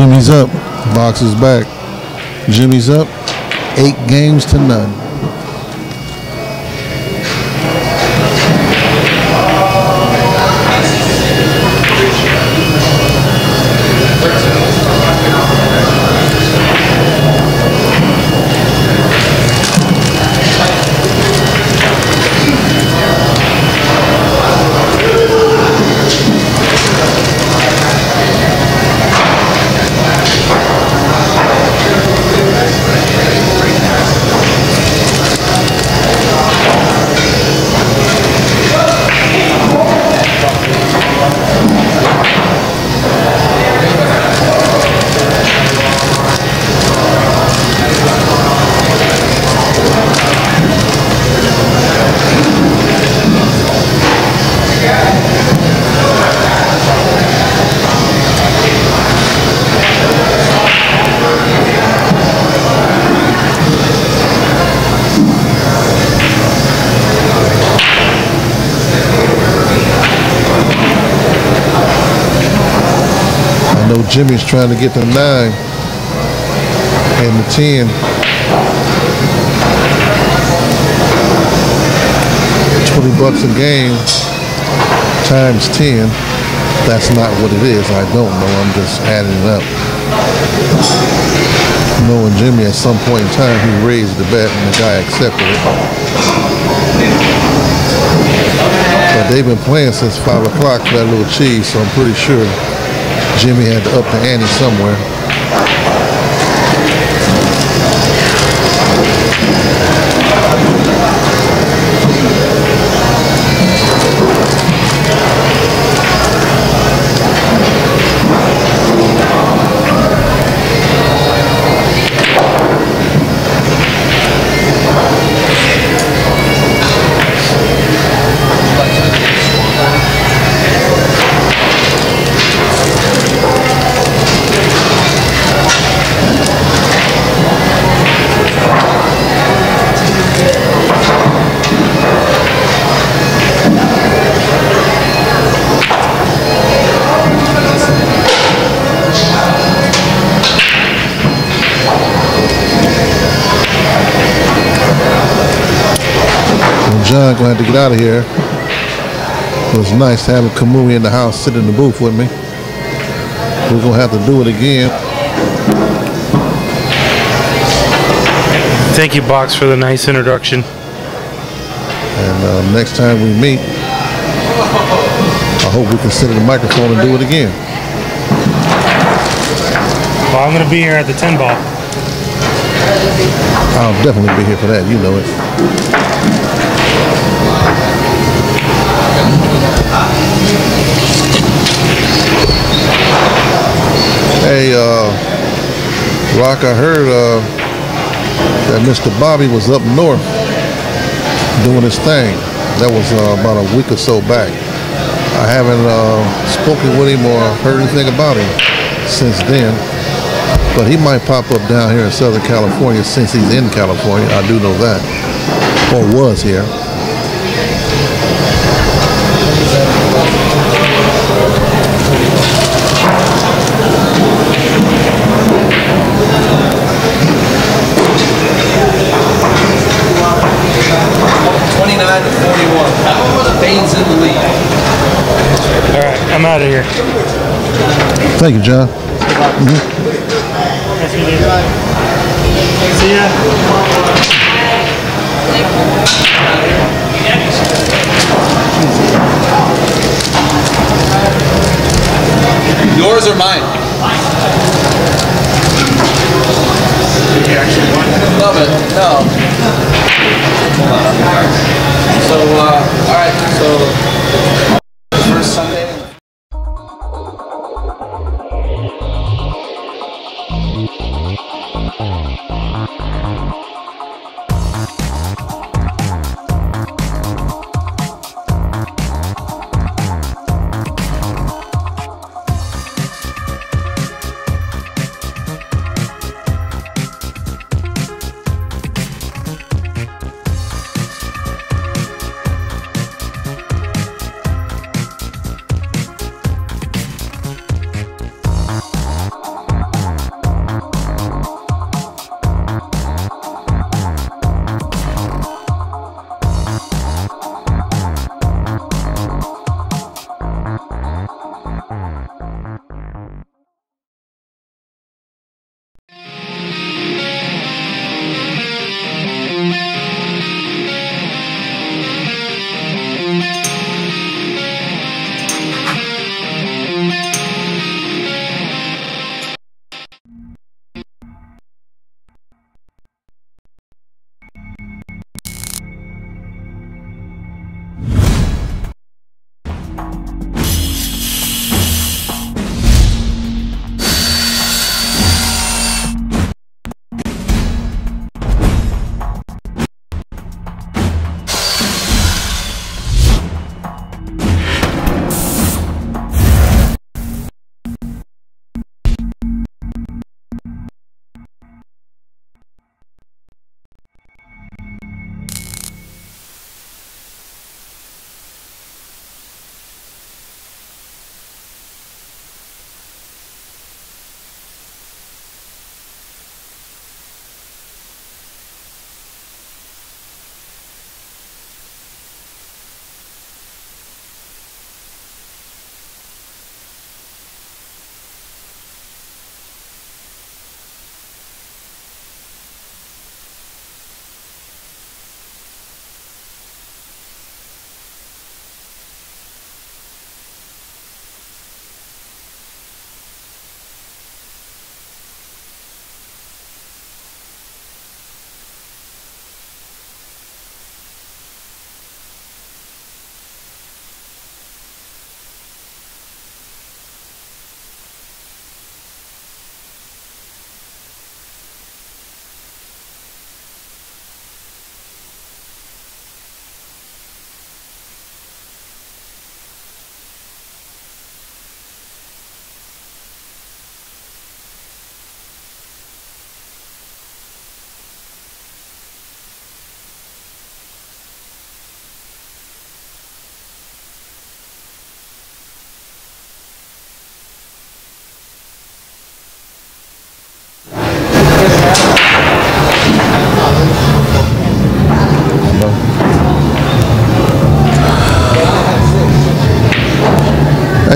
Jimmy's up. Box is back. Jimmy's up. 8 games to none. Jimmy's trying to get the 9 and the 10. 20 bucks a game times 10. That's not what it is. I don't know. I'm just adding it up. Knowing Jimmy at some point in time, he raised the bet and the guy accepted it. But they've been playing since 5 o'clock for that little cheese, so I'm pretty sure Jimmy had to up the ante somewhere. John gonna have to get out of here. It was nice having Kamui in the house, sit in the booth with me. We're gonna have to do it again. Thank you, Box, for the nice introduction. And next time we meet, I hope we can sit at the microphone and do it again. Well, I'm gonna be here at the 10 ball. I'll definitely be here for that, you know it. Hey, Rock, I heard that Mr. Bobby was up north doing his thing. That was about a week or so back. I haven't spoken with him or heard anything about him since then. But he might pop up down here in Southern California since he's in California. I do know that. Or was here. Bain's in the lead. All right, I'm out of here. Thank you, John. Nice meeting you. See ya. Yours or mine? Love it. No. So, all right. So, first Sunday.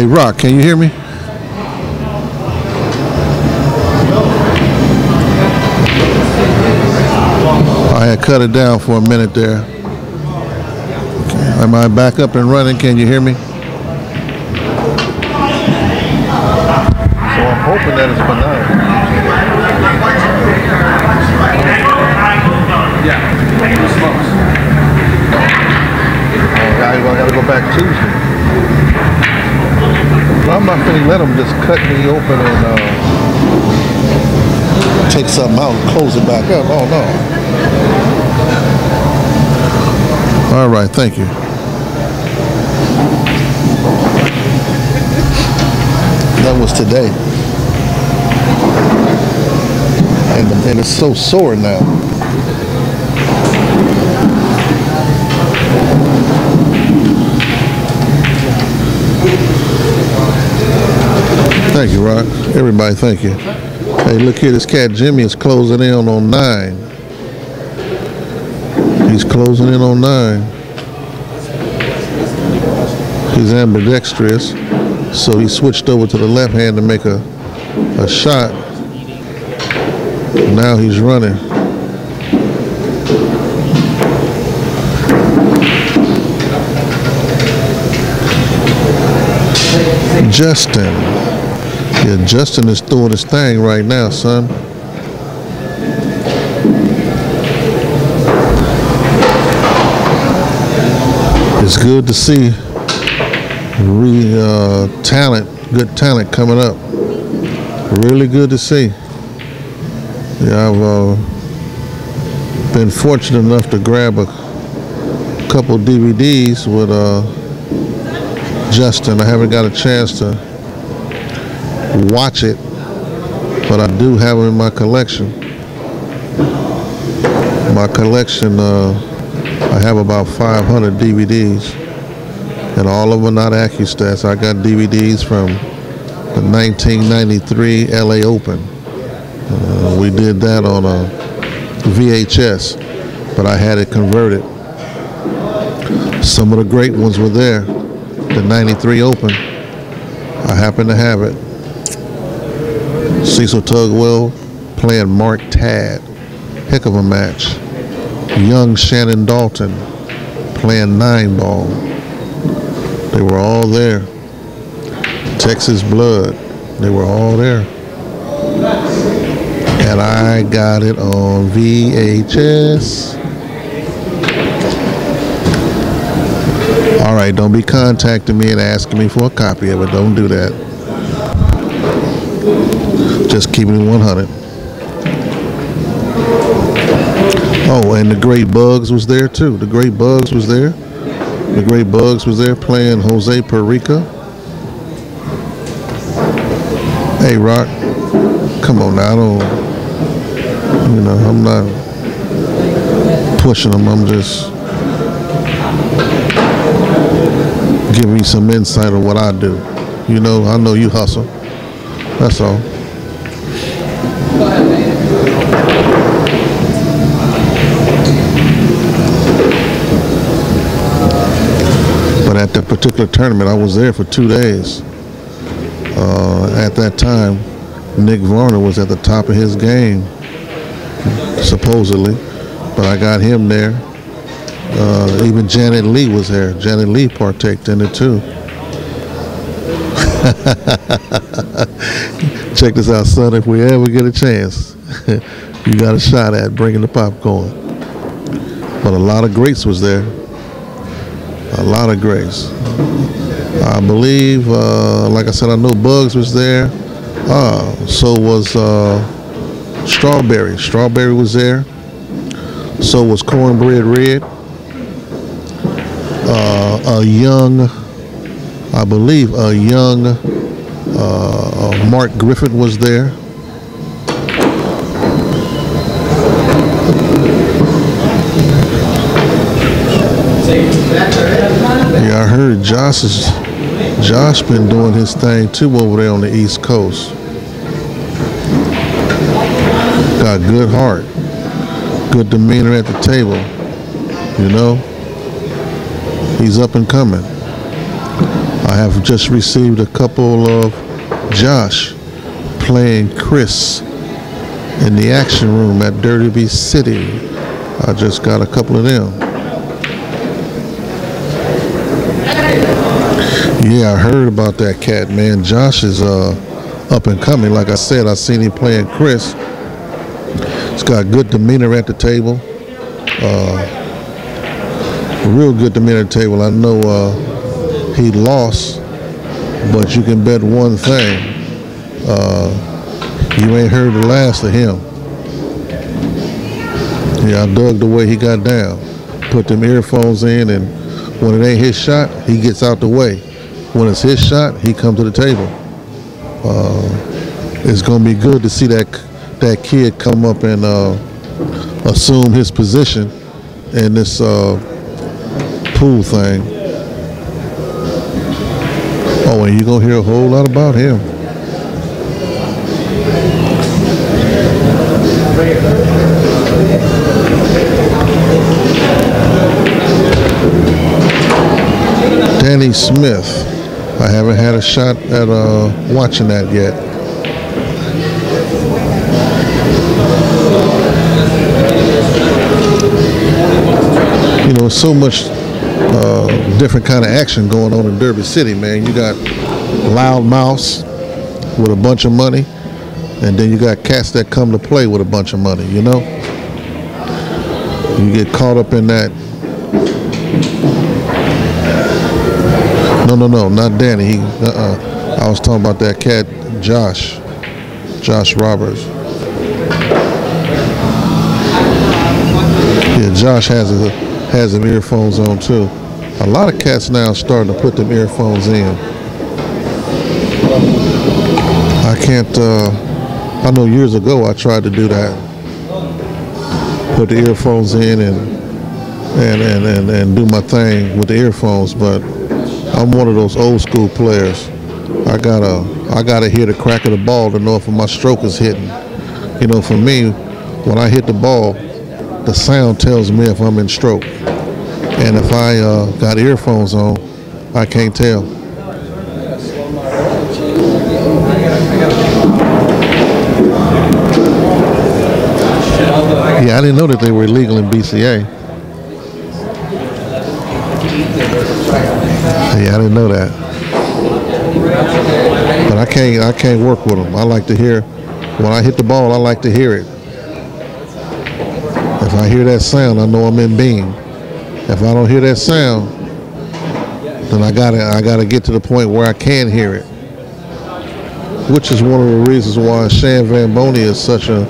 Hey, Rock, can you hear me? I had cut it down for a minute there. Am I back up and running? Can you hear me? So I'm hoping that it's benign. Yeah. I gotta go back Tuesday. Well, I'm not finna let them just cut me open and take something out and close it back up. Oh no. All right, thank you. That was today. And it's so sore now. Thank you, Rock. Everybody, thank you. Hey, look here, this cat Jimmy is closing in on 9. He's closing in on 9. He's ambidextrous, so he switched over to the left hand to make a shot. Now he's running. Justin. Yeah, Justin is doing his thing right now, son. It's good to see good talent coming up. Really good to see. Yeah, I've been fortunate enough to grab a couple DVDs with Justin. I haven't got a chance to watch it, but I do have them in my collection. My collection, I have about 500 DVDs, and all of them are not AccuStats. I got DVDs from the 1993 LA Open. We did that on a VHS, but I had it converted. Some of the great ones were there. The 93 Open, I happen to have it. Cecil Tugwell playing Mark Tad. Heck of a match. Young Shannon Dalton playing 9-ball. They were all there. Texas Blood, they were all there. And I got it on VHS. All right, don't be contacting me and asking me for a copy of it. Don't do that. Just keeping it 100. Oh, and the Great Bugs was there too. The Great Bugs was there. The Great Bugs was there playing Jose Perica. Hey, Rock, come on now. I'm not pushing them. I'm just giving you some insight of what I do. I know you hustle. That's all. But at that particular tournament, I was there for 2 days. At that time, Nick Varner was at the top of his game, supposedly, but I got him there. Even Janet Lee was there. Janet Lee partaked in it too. Check this out, son. If we ever get a chance, you got a shot at bringing the popcorn. But a lot of greats was there. A lot of greats. I believe, like I said, I know Bugs was there. So was Strawberry. Strawberry was there. So was Cornbread Red. I believe a young Mark Griffith was there. Yeah, I heard Josh been doing his thing too over there on the East Coast. Got good heart, good demeanor at the table. He's up and coming. I I have just received a couple of Josh playing Chris in the action room at Derby City. I just got a couple of them. Yeah, I heard about that cat, man. Josh is up and coming. Like I said, I seen him playing Chris. He's got good demeanor at the table. Real good demeanor at the table. I know he lost, but you can bet one thing. You ain't heard the last of him. Yeah, I dug the way he got down. Put them earphones in, and when it ain't his shot, he gets out the way. When it's his shot, he comes to the table. It's gonna be good to see that kid come up and assume his position in this pool thing. Oh, and you're gonna hear a whole lot about him. Danny Smith. I haven't had a shot at watching that yet. You know, so much different kind of action going on in Derby City, man. You got loud mouths with a bunch of money, and then you got cats that come to play with a bunch of money, you know? You get caught up in that. No, not Danny. I was talking about that cat, Josh Roberts. Yeah, Josh has them earphones on too. A lot of cats now are starting to put them earphones in. I can't. I know years ago I tried to do that. Put the earphones in and do my thing with the earphones, but I'm one of those old school players. I gotta hear the crack of the ball to know if my stroke is hitting. You know, for me, when I hit the ball, the sound tells me if I'm in stroke. And if I got earphones on, I can't tell. Yeah, I didn't know that they were illegal in BCA. Yeah, I didn't know that. But I can't work with them. I like to hear, when I hit the ball, I like to hear it. If I hear that sound, I know I'm in Bain. If I don't hear that sound, then I gotta get to the point where I can hear it. Which is one of the reasons why Shan Van Boney is such an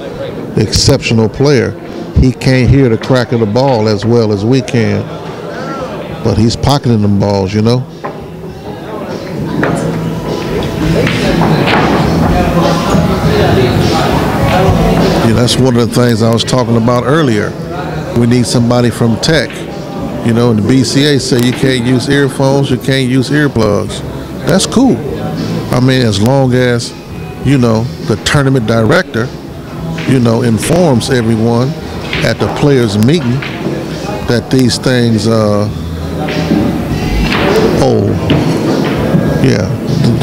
exceptional player. He can't hear the crack of the ball as well as we can. But he's pocketing them balls, you know? Yeah, that's one of the things I was talking about earlier. We need somebody from tech. You know, the BCA say you can't use earphones, you can't use earplugs. That's cool. I mean, as long as, you know, the tournament director, you know, informs everyone at the players' meeting that these things, the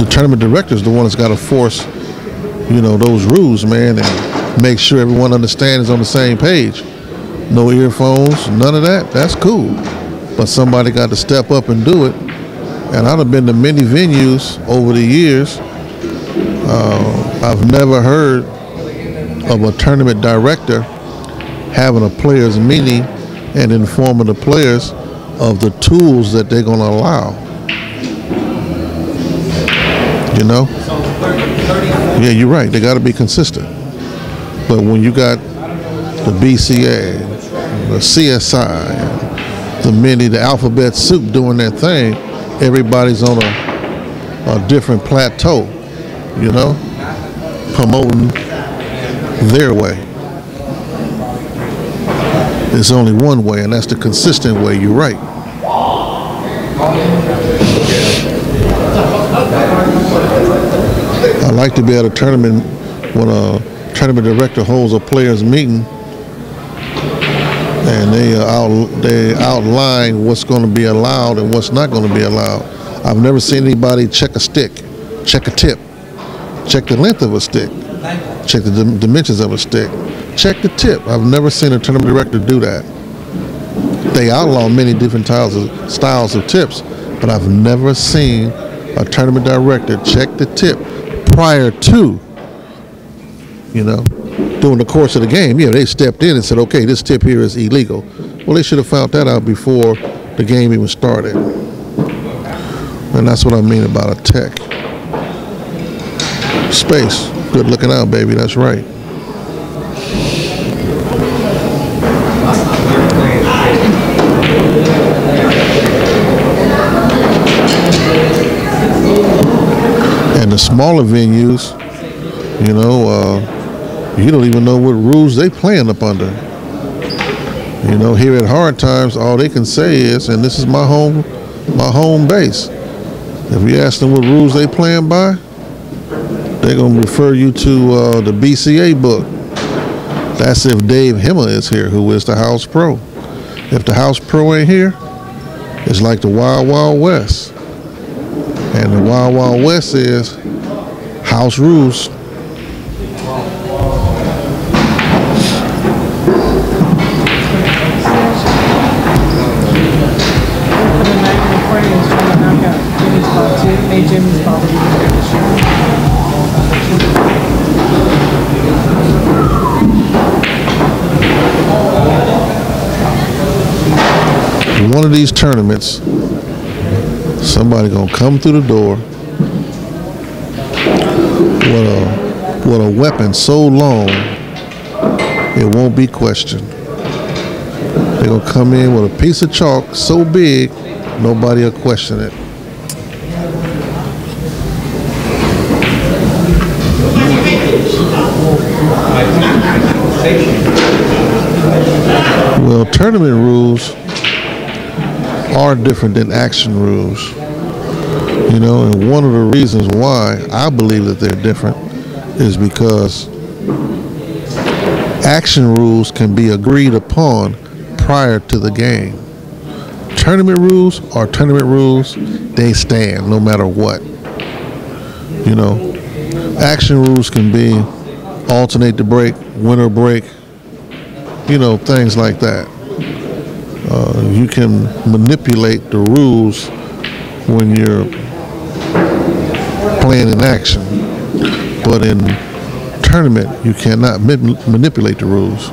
tournament director is the one that's got to force, you know, those rules, man, and make sure everyone understands on the same page. No earphones, none of that. That's cool. But somebody got to step up and do it. And I've been to many venues over the years. I've never heard of a tournament director having a players meeting and informing the players of the tools that they're going to allow. You know? Yeah, you're right. They got to be consistent. But when you got the BCA, the CSI, the alphabet soup doing their thing, everybody's on a different plateau, you know, promoting their way. There's only one way, and that's the consistent way. You're right. I like to be at a tournament when a tournament director holds a players meeting and they outline what's going to be allowed and what's not going to be allowed. I've never seen anybody check a stick, check a tip, check the length of a stick, check the dimensions of a stick, check the tip. I've never seen a tournament director do that. They outlaw many different styles of tips, but I've never seen a tournament director check the tip prior to, during the course of the game. Yeah, they stepped in and said, okay, this tip here is illegal. Well, they should have found that out before the game even started. And that's what I mean about a tech. Space. Good looking out, baby. That's right. And the smaller venues, you don't even know what rules they playing up under. Here at Hard Times, all they can say is, and this is my home base. If you ask them what rules they playing by, they're gonna refer you to the BCA book. That's if Dave Himmer is here, who is the house pro. If the house pro ain't here, it's like the Wild Wild West. And the Wild Wild West is house rules. One of these tournaments, somebody gonna come through the door with a weapon so long it won't be questioned. They're gonna come in with a piece of chalk so big nobody will question it. Well, tournament rules are different than action rules, and one of the reasons why I believe that they're different is because action rules can be agreed upon prior to the game. Tournament rules are tournament rules. They stand no matter what. Action rules can be alternate the break, winner break, things like that. You can manipulate the rules when you're playing in action, but in tournament you cannot manipulate the rules.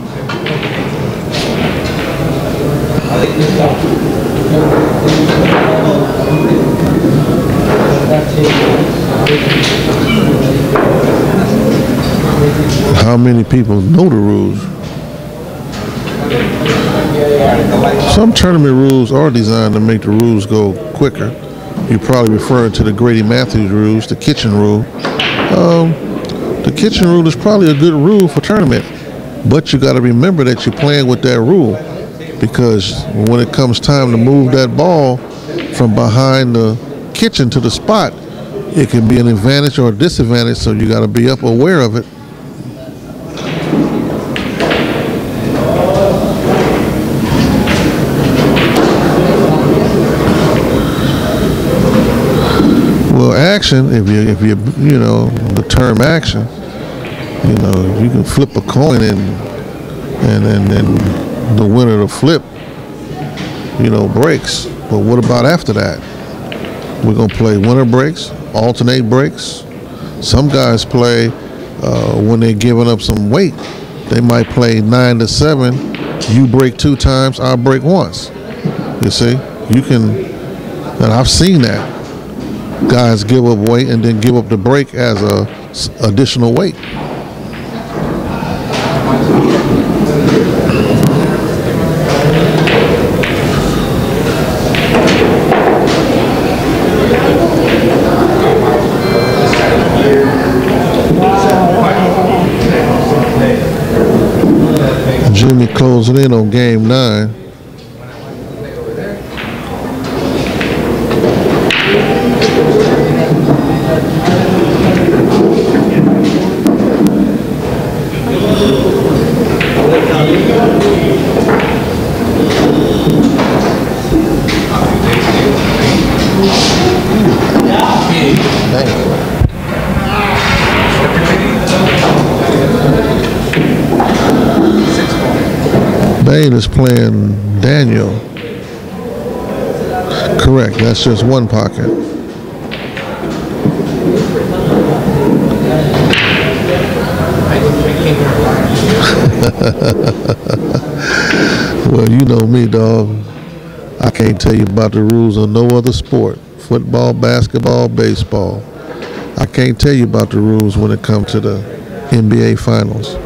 How many people know the rules? Some tournament rules are designed to make the rules go quicker. You're probably referring to the Grady Matthews rules, the kitchen rule. The kitchen rule is probably a good rule for tournament, but you got to remember that you're playing with that rule, because when it comes time to move that ball from behind the kitchen to the spot, it can be an advantage or a disadvantage, so you got to be aware of it. Well, action, if you the term action, you can flip a coin and the winner of the flip, breaks. But what about after that? We're gonna play winner breaks, alternate breaks. Some guys play when they're giving up some weight. They might play 9 to 7. You break 2 times, I break once. You see, you can, and I've seen that. Guys give up weight and then give up the break as a additional weight. Jimmy closing in on game 9. Bain is playing Daniel. Correct, that's just one pocket. Well, you know me, dog. I can't tell you about the rules of no other sport. Football, basketball, baseball. I can't tell you about the rules when it comes to the NBA Finals.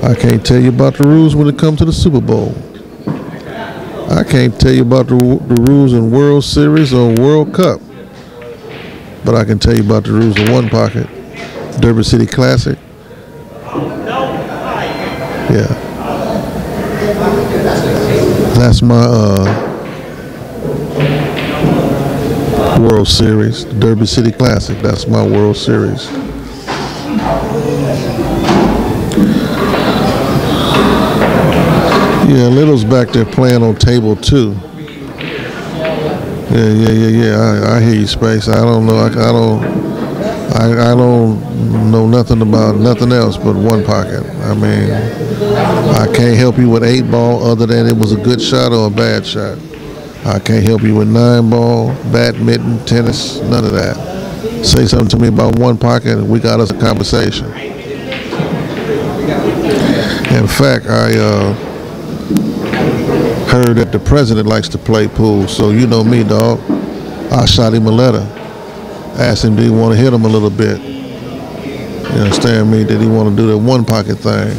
I can't tell you about the rules when it comes to the Super Bowl. I can't tell you about the rules in World Series or World Cup. But I can tell you about the rules of one pocket. Derby City Classic. Yeah. That's my World Series. The Derby City Classic. That's my World Series. Yeah, Little's back there playing on table 2. Yeah. I hear you, Space. I don't know. I don't know nothing about nothing else but one pocket. I mean, I can't help you with 8 ball other than it was a good shot or a bad shot. I can't help you with 9 ball, badminton, tennis, none of that. Say something to me about one pocket and we got us a conversation. In fact, I heard that the president likes to play pool, so you know me, dog. I shot him a letter. Asked him, did he want to hit him a little bit? You understand me? Did he want to do that one pocket thing?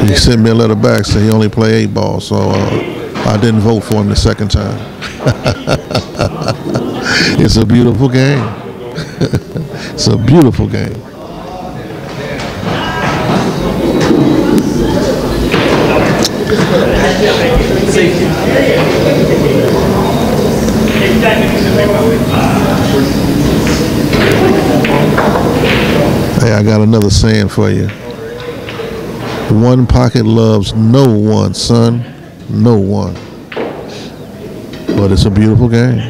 He sent me a letter back, saying he only play 8 ball, so I didn't vote for him the second time. It's a beautiful game. It's a beautiful game. Hey, I got another saying for you. One pocket loves no one, son. No one. But it's a beautiful game.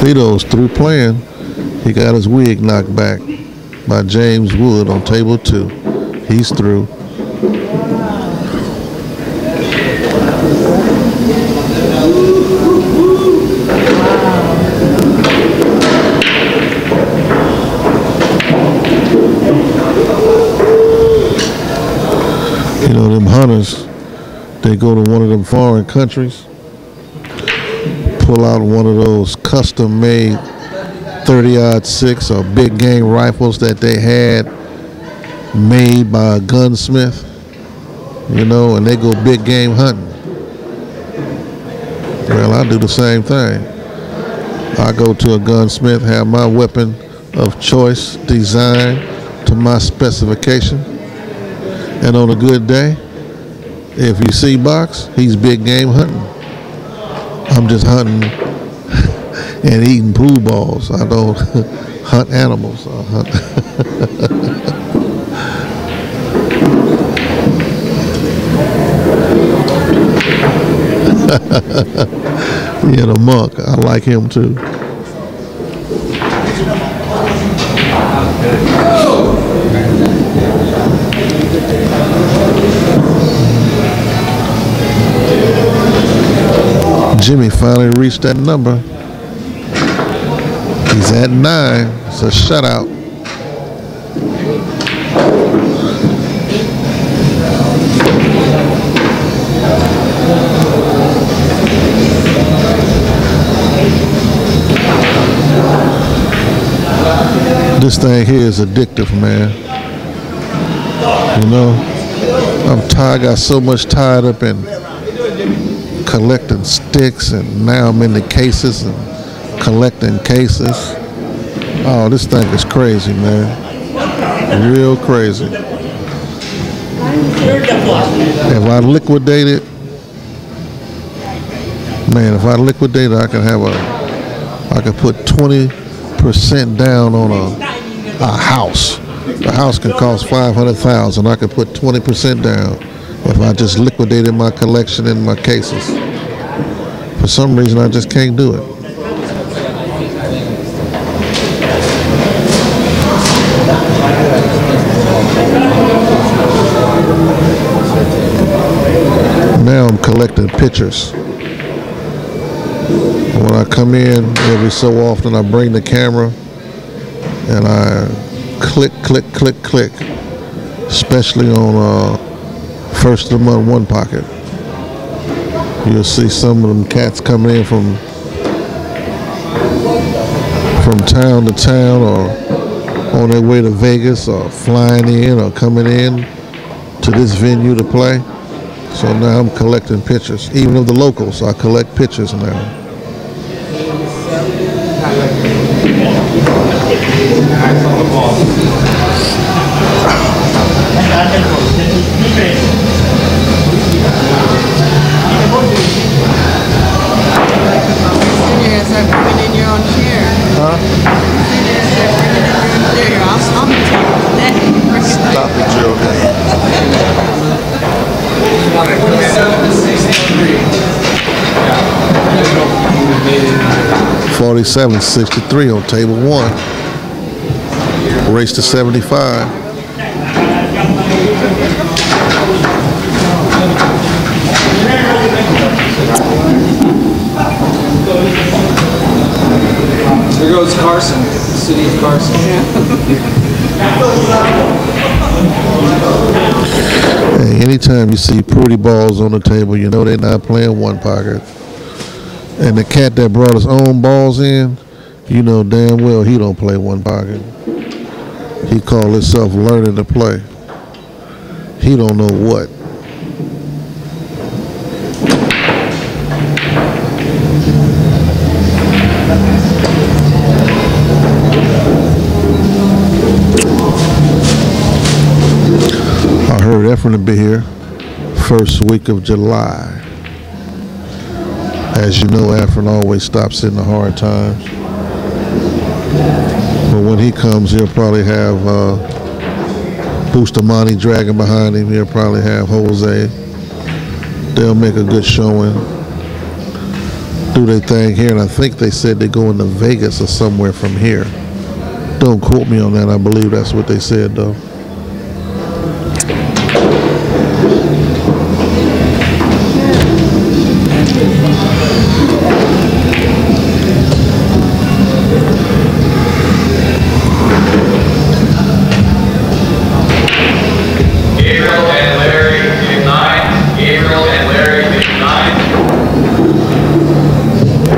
Lito's through playing. He got his wig knocked back by James Wood on table 2. He's through. You know, them hunters, they go to one of them foreign countries, pull out one of those custom-made 30-06 or big game rifles that they had made by a gunsmith, you know, and they go big game hunting. Well, I do the same thing. I go to a gunsmith, have my weapon of choice designed to my specification, and on a good day, if you see Box, he's big game hunting. I'm just hunting and eating pool balls. I don't hunt animals. I hunt. Yeah, the monk. I like him too. Jimmy finally reached that number. He's at 9. It's a shutout. This thing here is addictive, man. You know, I'm tired. I got so much tied up in collecting sticks, and now I'm in the cases and collecting cases. Oh, this thing is crazy, man. Real crazy. If I liquidate it, Man, if I liquidate, I could put 20% down on a house. The house can cost $500,000. I could put 20% down if I just liquidated my collection in my cases. For some reason, I just can't do it. Now I'm collecting pictures. When I come in, every so often I bring the camera and I click, especially on first of the month one pocket. You'll see some of them cats coming in from town to town, or on their way to Vegas, or flying in, or coming in to this venue to play. So now I'm collecting pictures, even of the locals. I collect pictures now. Stop it, Joe. 47-63 on table one. Race to 75. There goes Carson, the city of Carson. Hey, anytime you see pretty balls on the table, you know they're not playing one pocket. And the cat that brought his own balls in, you know damn well he don't play one pocket. He call himself learning to play. He don't know what. I heard Efren to be here first week of July. As you know, Efren always stops in the hard times. But when he comes, he'll probably have Bustamante dragging behind him. He'll probably have Jose. They'll make a good showing. Do their thing here, and I think they said they're going to Vegas or somewhere from here. Don't quote me on that. I believe that's what they said, though. Gabriel and Larry, game 9. Gabriel and Larry, game 9.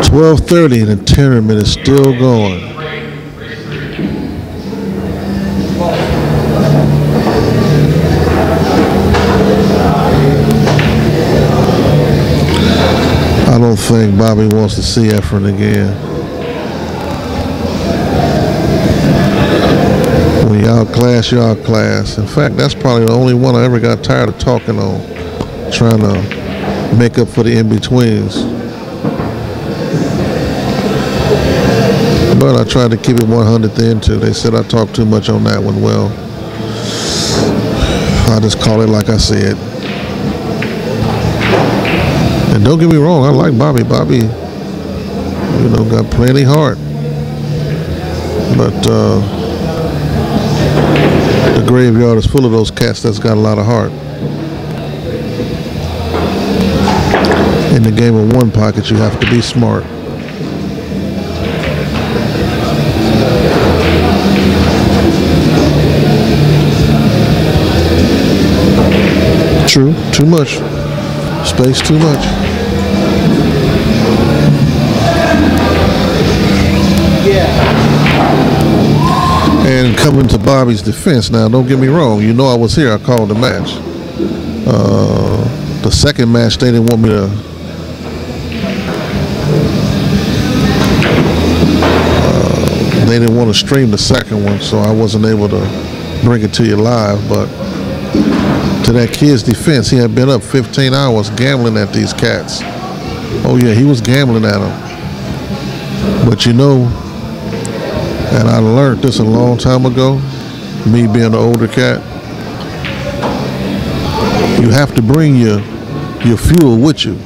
12:30 and the tournament is still going. I don't think Bobby wants to see Efren again. When you outclass, you outclass. In fact, that's probably the only one I ever got tired of talking on, trying to make up for the in-betweens. But I tried to keep it 100 then too. They said I talked too much on that one. Well, I just call it like I said. And don't get me wrong, I like Bobby. Bobby, you know, got plenty heart. But the graveyard is full of those cats that's got a lot of heart. In the game of one pocket, you have to be smart. True, too much. Space too much. And coming to Bobby's defense, now don't get me wrong, you know I was here, I called the match. The second match, they didn't want me to they didn't want to stream the second one, so I wasn't able to bring it to you live. But to that kid's defense, he had been up 15 hours gambling at these cats. Oh yeah, he was gambling at him. But you know, and I learned this a long time ago, me being an older cat, you have to bring your fuel with you.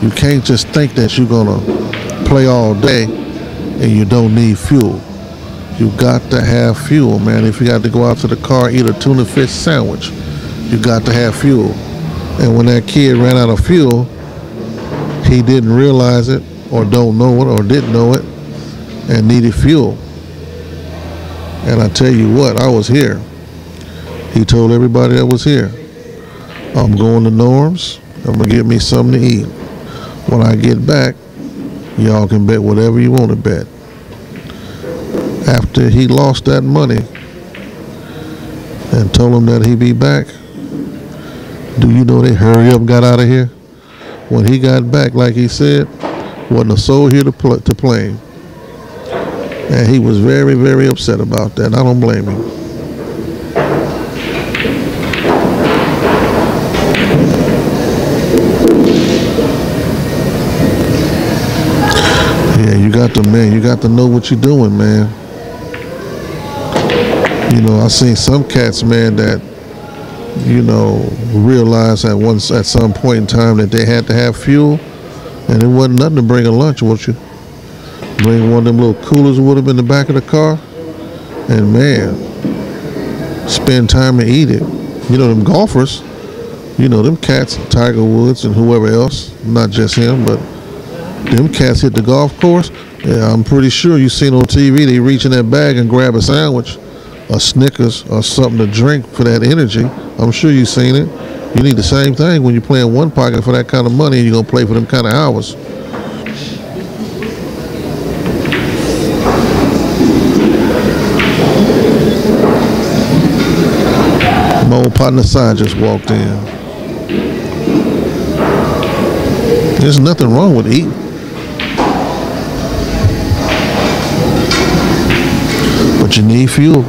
You can't just think that you're gonna play all day and you don't need fuel. You got to have fuel, man. If you got to go out to the car, eat a tuna fish sandwich, you got to have fuel. And when that kid ran out of fuel, he didn't realize it, or don't know it, or didn't know it, and needed fuel. And I tell you what, I was here. He told everybody that was here, I'm going to Norm's, I'm gonna get me something to eat. When I get back, y'all can bet whatever you want to bet. After he lost that money and told him that he'd be back, do you know they hurry up, got out of here? When he got back, like he said, wasn't a soul here to play. And he was very, very upset about that. I don't blame him. Yeah, you got to know what you're doing, man. You know, I seen some cats, man, that, you know, realized at some point in time that they had to have fuel, and it wasn't nothing to bring a lunch with you. Bring one of them little coolers with them in the back of the car, and man, spend time and eat it. You know, them golfers, you know, them cats, Tiger Woods and whoever else, not just him, but them cats hit the golf course. Yeah, I'm pretty sure you seen on TV, they reach in that bag and grab a sandwich, a Snickers, or something to drink for that energy. I'm sure you've seen it. You need the same thing when you're playing one pocket for that kind of money and you're going to play for them kind of hours. My old partner side just walked in. There's nothing wrong with eating. But you need fuel.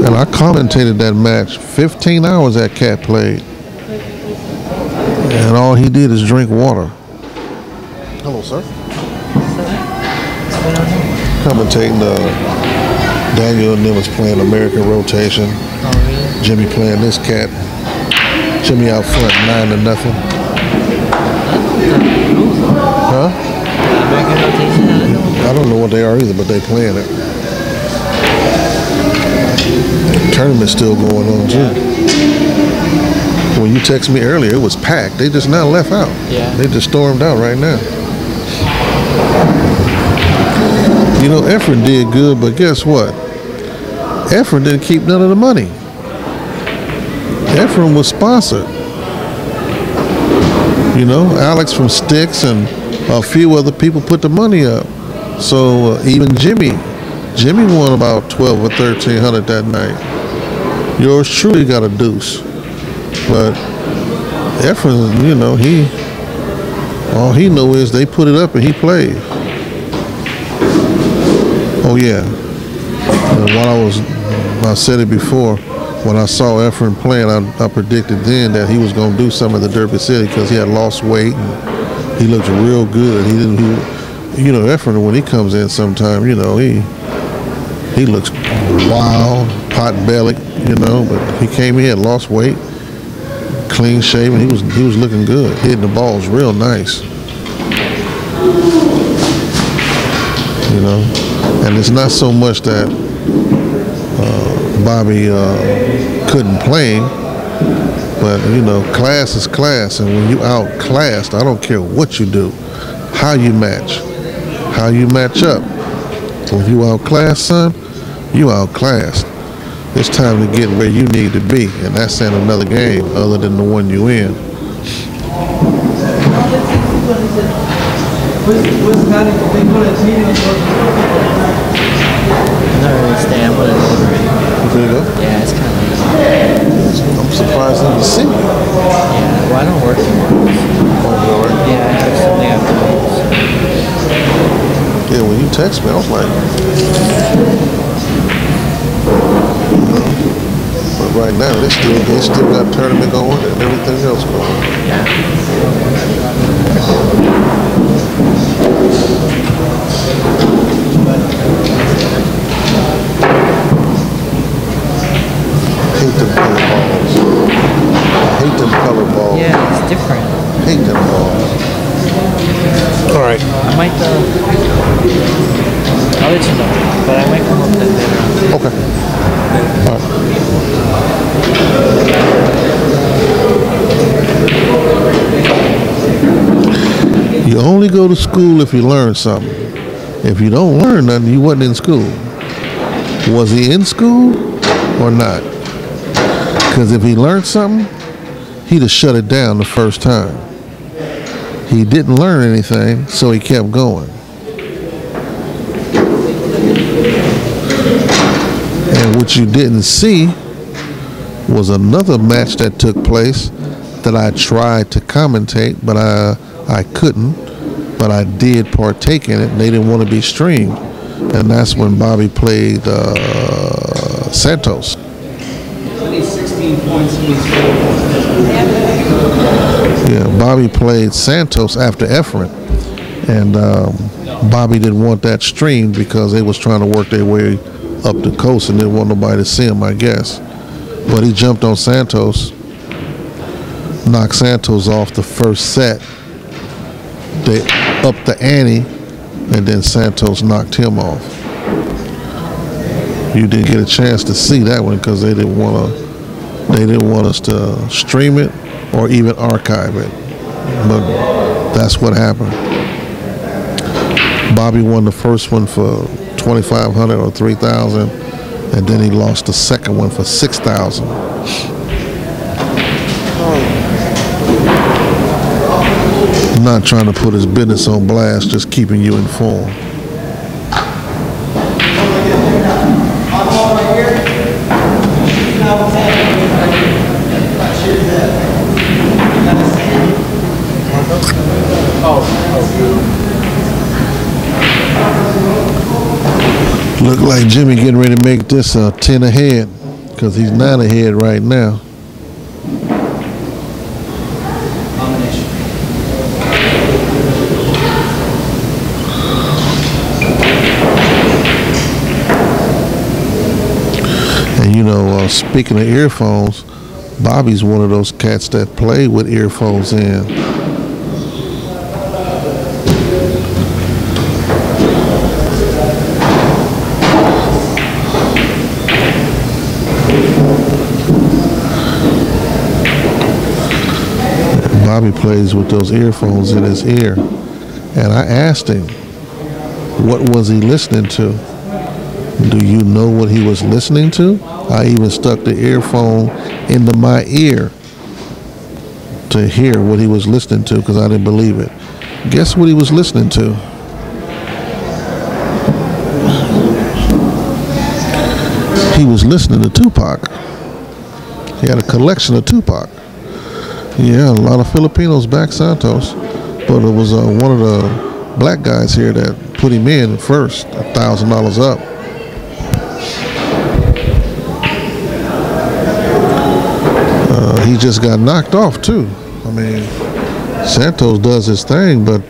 And I commentated that match. 15 hours that cat played. And all he did is drink water. Hello, sir. Commentating Daniel and them was playing American Rotation. Oh, really? Jimmy playing this cat. Jimmy out front 9-0. Huh? American Rotation? I don't know what they are either, but they playing it. Tournament's still going on too. When you texted me earlier, it was packed. They just now left out. Yeah. They just stormed out right now. You know, Efren did good, but guess what? Efren didn't keep none of the money. Efren was sponsored. You know, Alex from Sticks and a few other people put the money up. So even Jimmy won about 12 or 1300 that night. Yours truly got a deuce. But Efren, you know, all he know is they put it up and he played. Oh yeah. I said it before, when I saw Efren playing, I predicted then that he was going to do something at the Derby City because he had lost weight and he looked real good. You know, Efren, when he comes in sometime, you know, he looks wild, pot-bellied, you know, but he came in, lost weight, clean shaven. He was looking good, hitting the balls real nice. You know, and it's not so much that Bobby couldn't play, but you know, class is class, and when you outclassed, I don't care what you do, how you match up. When you outclassed, son, you outclassed. It's time to get where you need to be, and that's in another game other than the one you in. I don't understand what it's over. There you go. Yeah, it's kind of. I'm surprised I didn't see you. Yeah, well, I don't work anymore. Yeah, I have something afterwards. Yeah, when you text me, I was like, but right now, they still got tournament going and everything else going. Hate them color balls. Hate them color balls. Yeah, it's different. Hate them balls. All right. I might, I'll let you know, but I might come up with that later. Okay. All right. You only go to school if you learn something. If you don't learn nothing, you wasn't in school. Was he in school or not? Because if he learned something, he'd have shut it down the first time. He didn't learn anything, so he kept going. And what you didn't see was another match that took place that I tried to commentate, but I couldn't. But I did partake in it, and they didn't want to be streamed. And that's when Bobby played Santos. 16 points. Yeah, Bobby played Santos after Efren, and Bobby didn't want that streamed because they was trying to work their way up the coast and didn't want nobody to see him, I guess. But he jumped on Santos, knocked Santos off the first set. They upped the ante, and then Santos knocked him off. You didn't get a chance to see that one because they didn't want us to stream it or even archive it. But that's what happened. Bobby won the first one for $2,500 or $3,000, and then he lost the second one for $6,000. Not trying to put his business on blast, just keeping you informed. Look like Jimmy getting ready to make this 10 ahead because he's 9 ahead right now. And you know, speaking of earphones, Bobby's one of those cats that play with earphones in. Bobby plays with those earphones in his ear. And I asked him, what was he listening to? Do you know what he was listening to? I even stuck the earphone into my ear to hear what he was listening to because I didn't believe it. Guess what he was listening to? He was listening to Tupac. He had a collection of Tupac. Yeah, a lot of Filipinos back Santos, but it was one of the black guys here that put him in first, $1,000 up. He just got knocked off too. I mean, Santos does his thing, but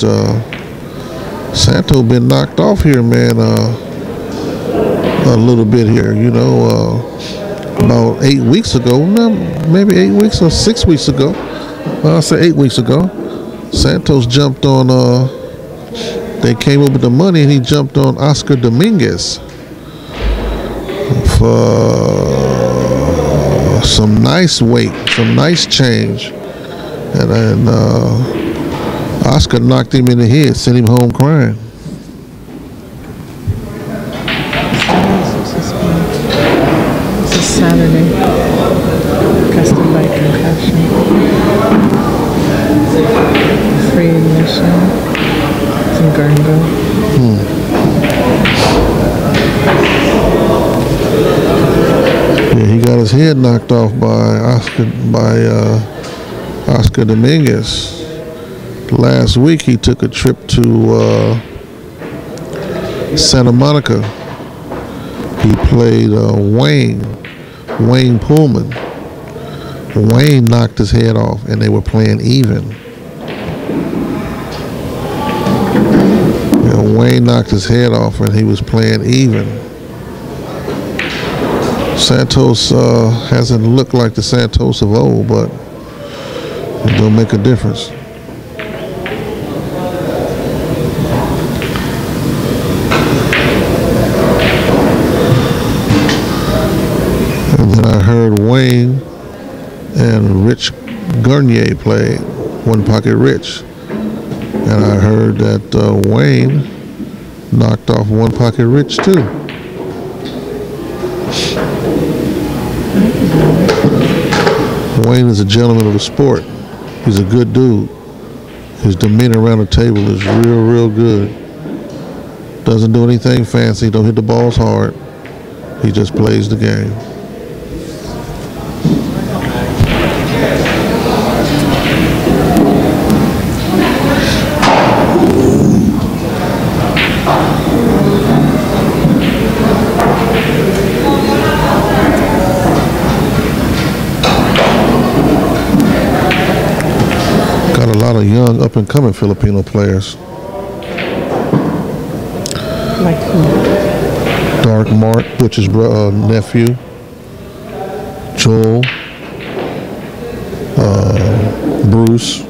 Santos been knocked off here, man, a little bit here, you know, about 8 weeks ago, no, maybe 8 weeks or 6 weeks ago. I'll say 8 weeks ago, Santos jumped on, they came up with the money and he jumped on Oscar Dominguez for some nice weight, some nice change. And then Oscar knocked him in the head, sent him home crying. This is Saturday. Pastel by concussion. Free admission. It's in Gurnville. Yeah, he got his head knocked off by Oscar Dominguez. Last week he took a trip to Santa Monica. He played Wayne Pullman. Wayne knocked his head off, and they were playing even. You know, Wayne knocked his head off, and he was playing even. Santos hasn't looked like the Santos of old, but it don't make a difference. And then I heard Wayne and Rich Garnier played, One Pocket Rich. And I heard that Wayne knocked off One Pocket Rich too. Wayne is a gentleman of the sport. He's a good dude. His demeanor around the table is real good. Doesn't do anything fancy, don't hit the balls hard. He just plays the game. A lot of young up-and-coming Filipino players. Like who? Dark Mark, Butch's nephew. Joel. Bruce.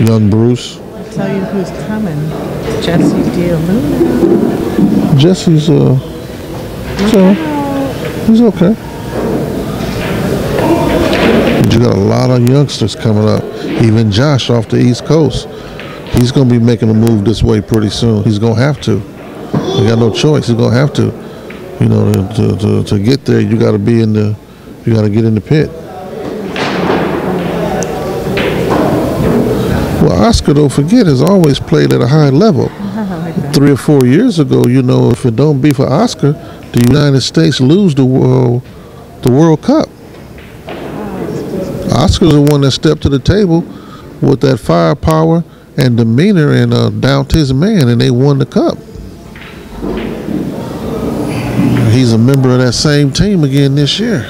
Young Bruce. I'll tell you who's coming. Jesse Dialuna. Jesse's, he's okay. But you got a lot of youngsters coming up. Even Josh off the East Coast. He's going to be making a move this way pretty soon. He's going to have to. He got no choice. He's going to have to. You know, to get there, you got to be in the, you got to get in the pit. Well, Oscar, don't forget, has always played at a high level. 3 or 4 years ago, you know, if it don't be for Oscar, the United States lose the World Cup. Oscar's the one that stepped to the table with that firepower and demeanor and doubted his man, and they won the cup. He's a member of that same team again this year.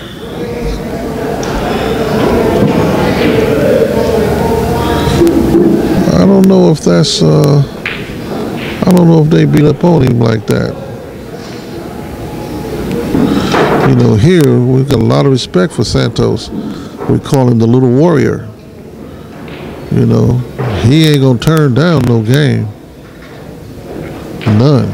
I don't know if that's, I don't know if they beat up on him like that. You know, here, we've got a lot of respect for Santos. We call him the little warrior. You know, he ain't gonna turn down no game. None.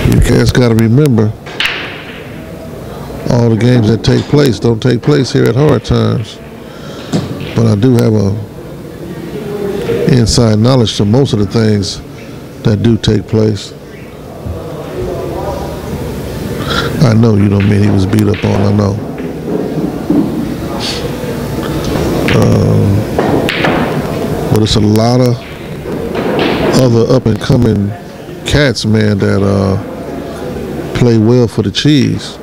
You guys got to remember, all the games that take place don't take place here at Hard Times. But I do have a inside knowledge to most of the things that do take place. I know you don't mean he was beat up on, I know. But it's a lot of other up-and-coming cats, man, that play well for the Cheese.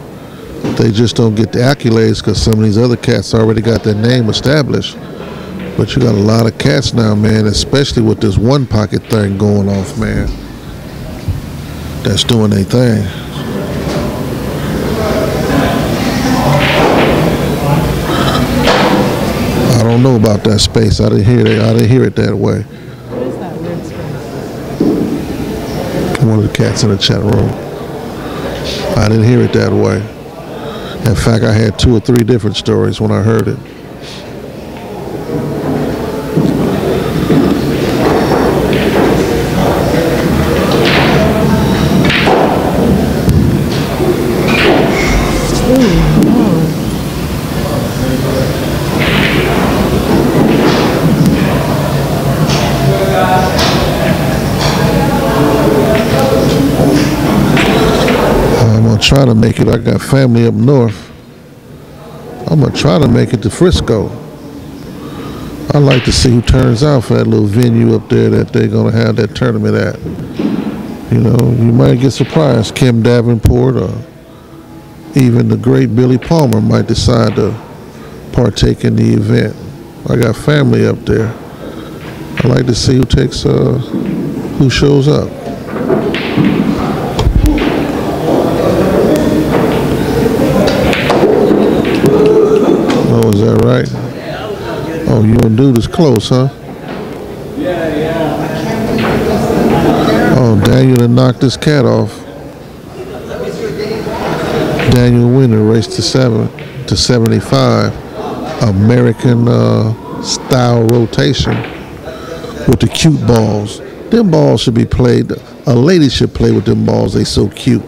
They just don't get the accolades because some of these other cats already got their name established. But you got a lot of cats now, man, especially with this one pocket thing going off, man, that's doing their thing. I don't know about that space. I didn't hear it that way. What is that weird space? One of the cats in the chat room. I didn't hear it that way. In fact, I had 2 or 3 different stories when I heard it. Try to make it. I got family up north. I'm gonna try to make it to Frisco. I like to see who turns out for that little venue up there that they're gonna have that tournament at. You know, you might get surprised. Kim Davenport or even the great Billy Palmer might decide to partake in the event. I got family up there. I like to see who shows up. Oh, is that right? Oh, you and dude is close, huh? Oh, Daniel done knocked this cat off. Daniel Winner raced to 75. American style rotation with the cute balls. Them balls should be played. A lady should play with them balls. They so cute.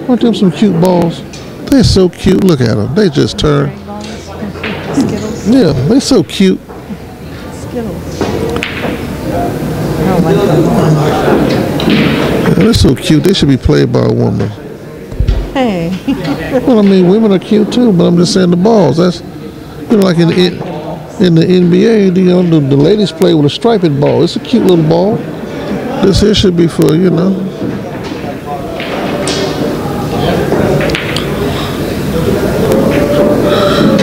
Aren't them some cute balls? They're so cute. Look at them. They just turn. Skittles. Yeah, they're so cute. Skittles. I don't like them. Yeah, they're so cute. They should be played by a woman. Hey. Well, I mean, women are cute too, but I'm just saying the balls. That's, you know, like in the NBA, you know, the ladies play with a striped ball. It's a cute little ball. This here should be for, you know.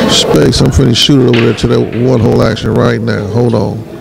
Space, I'm finna shoot it over there to that one hole action right now. Hold on.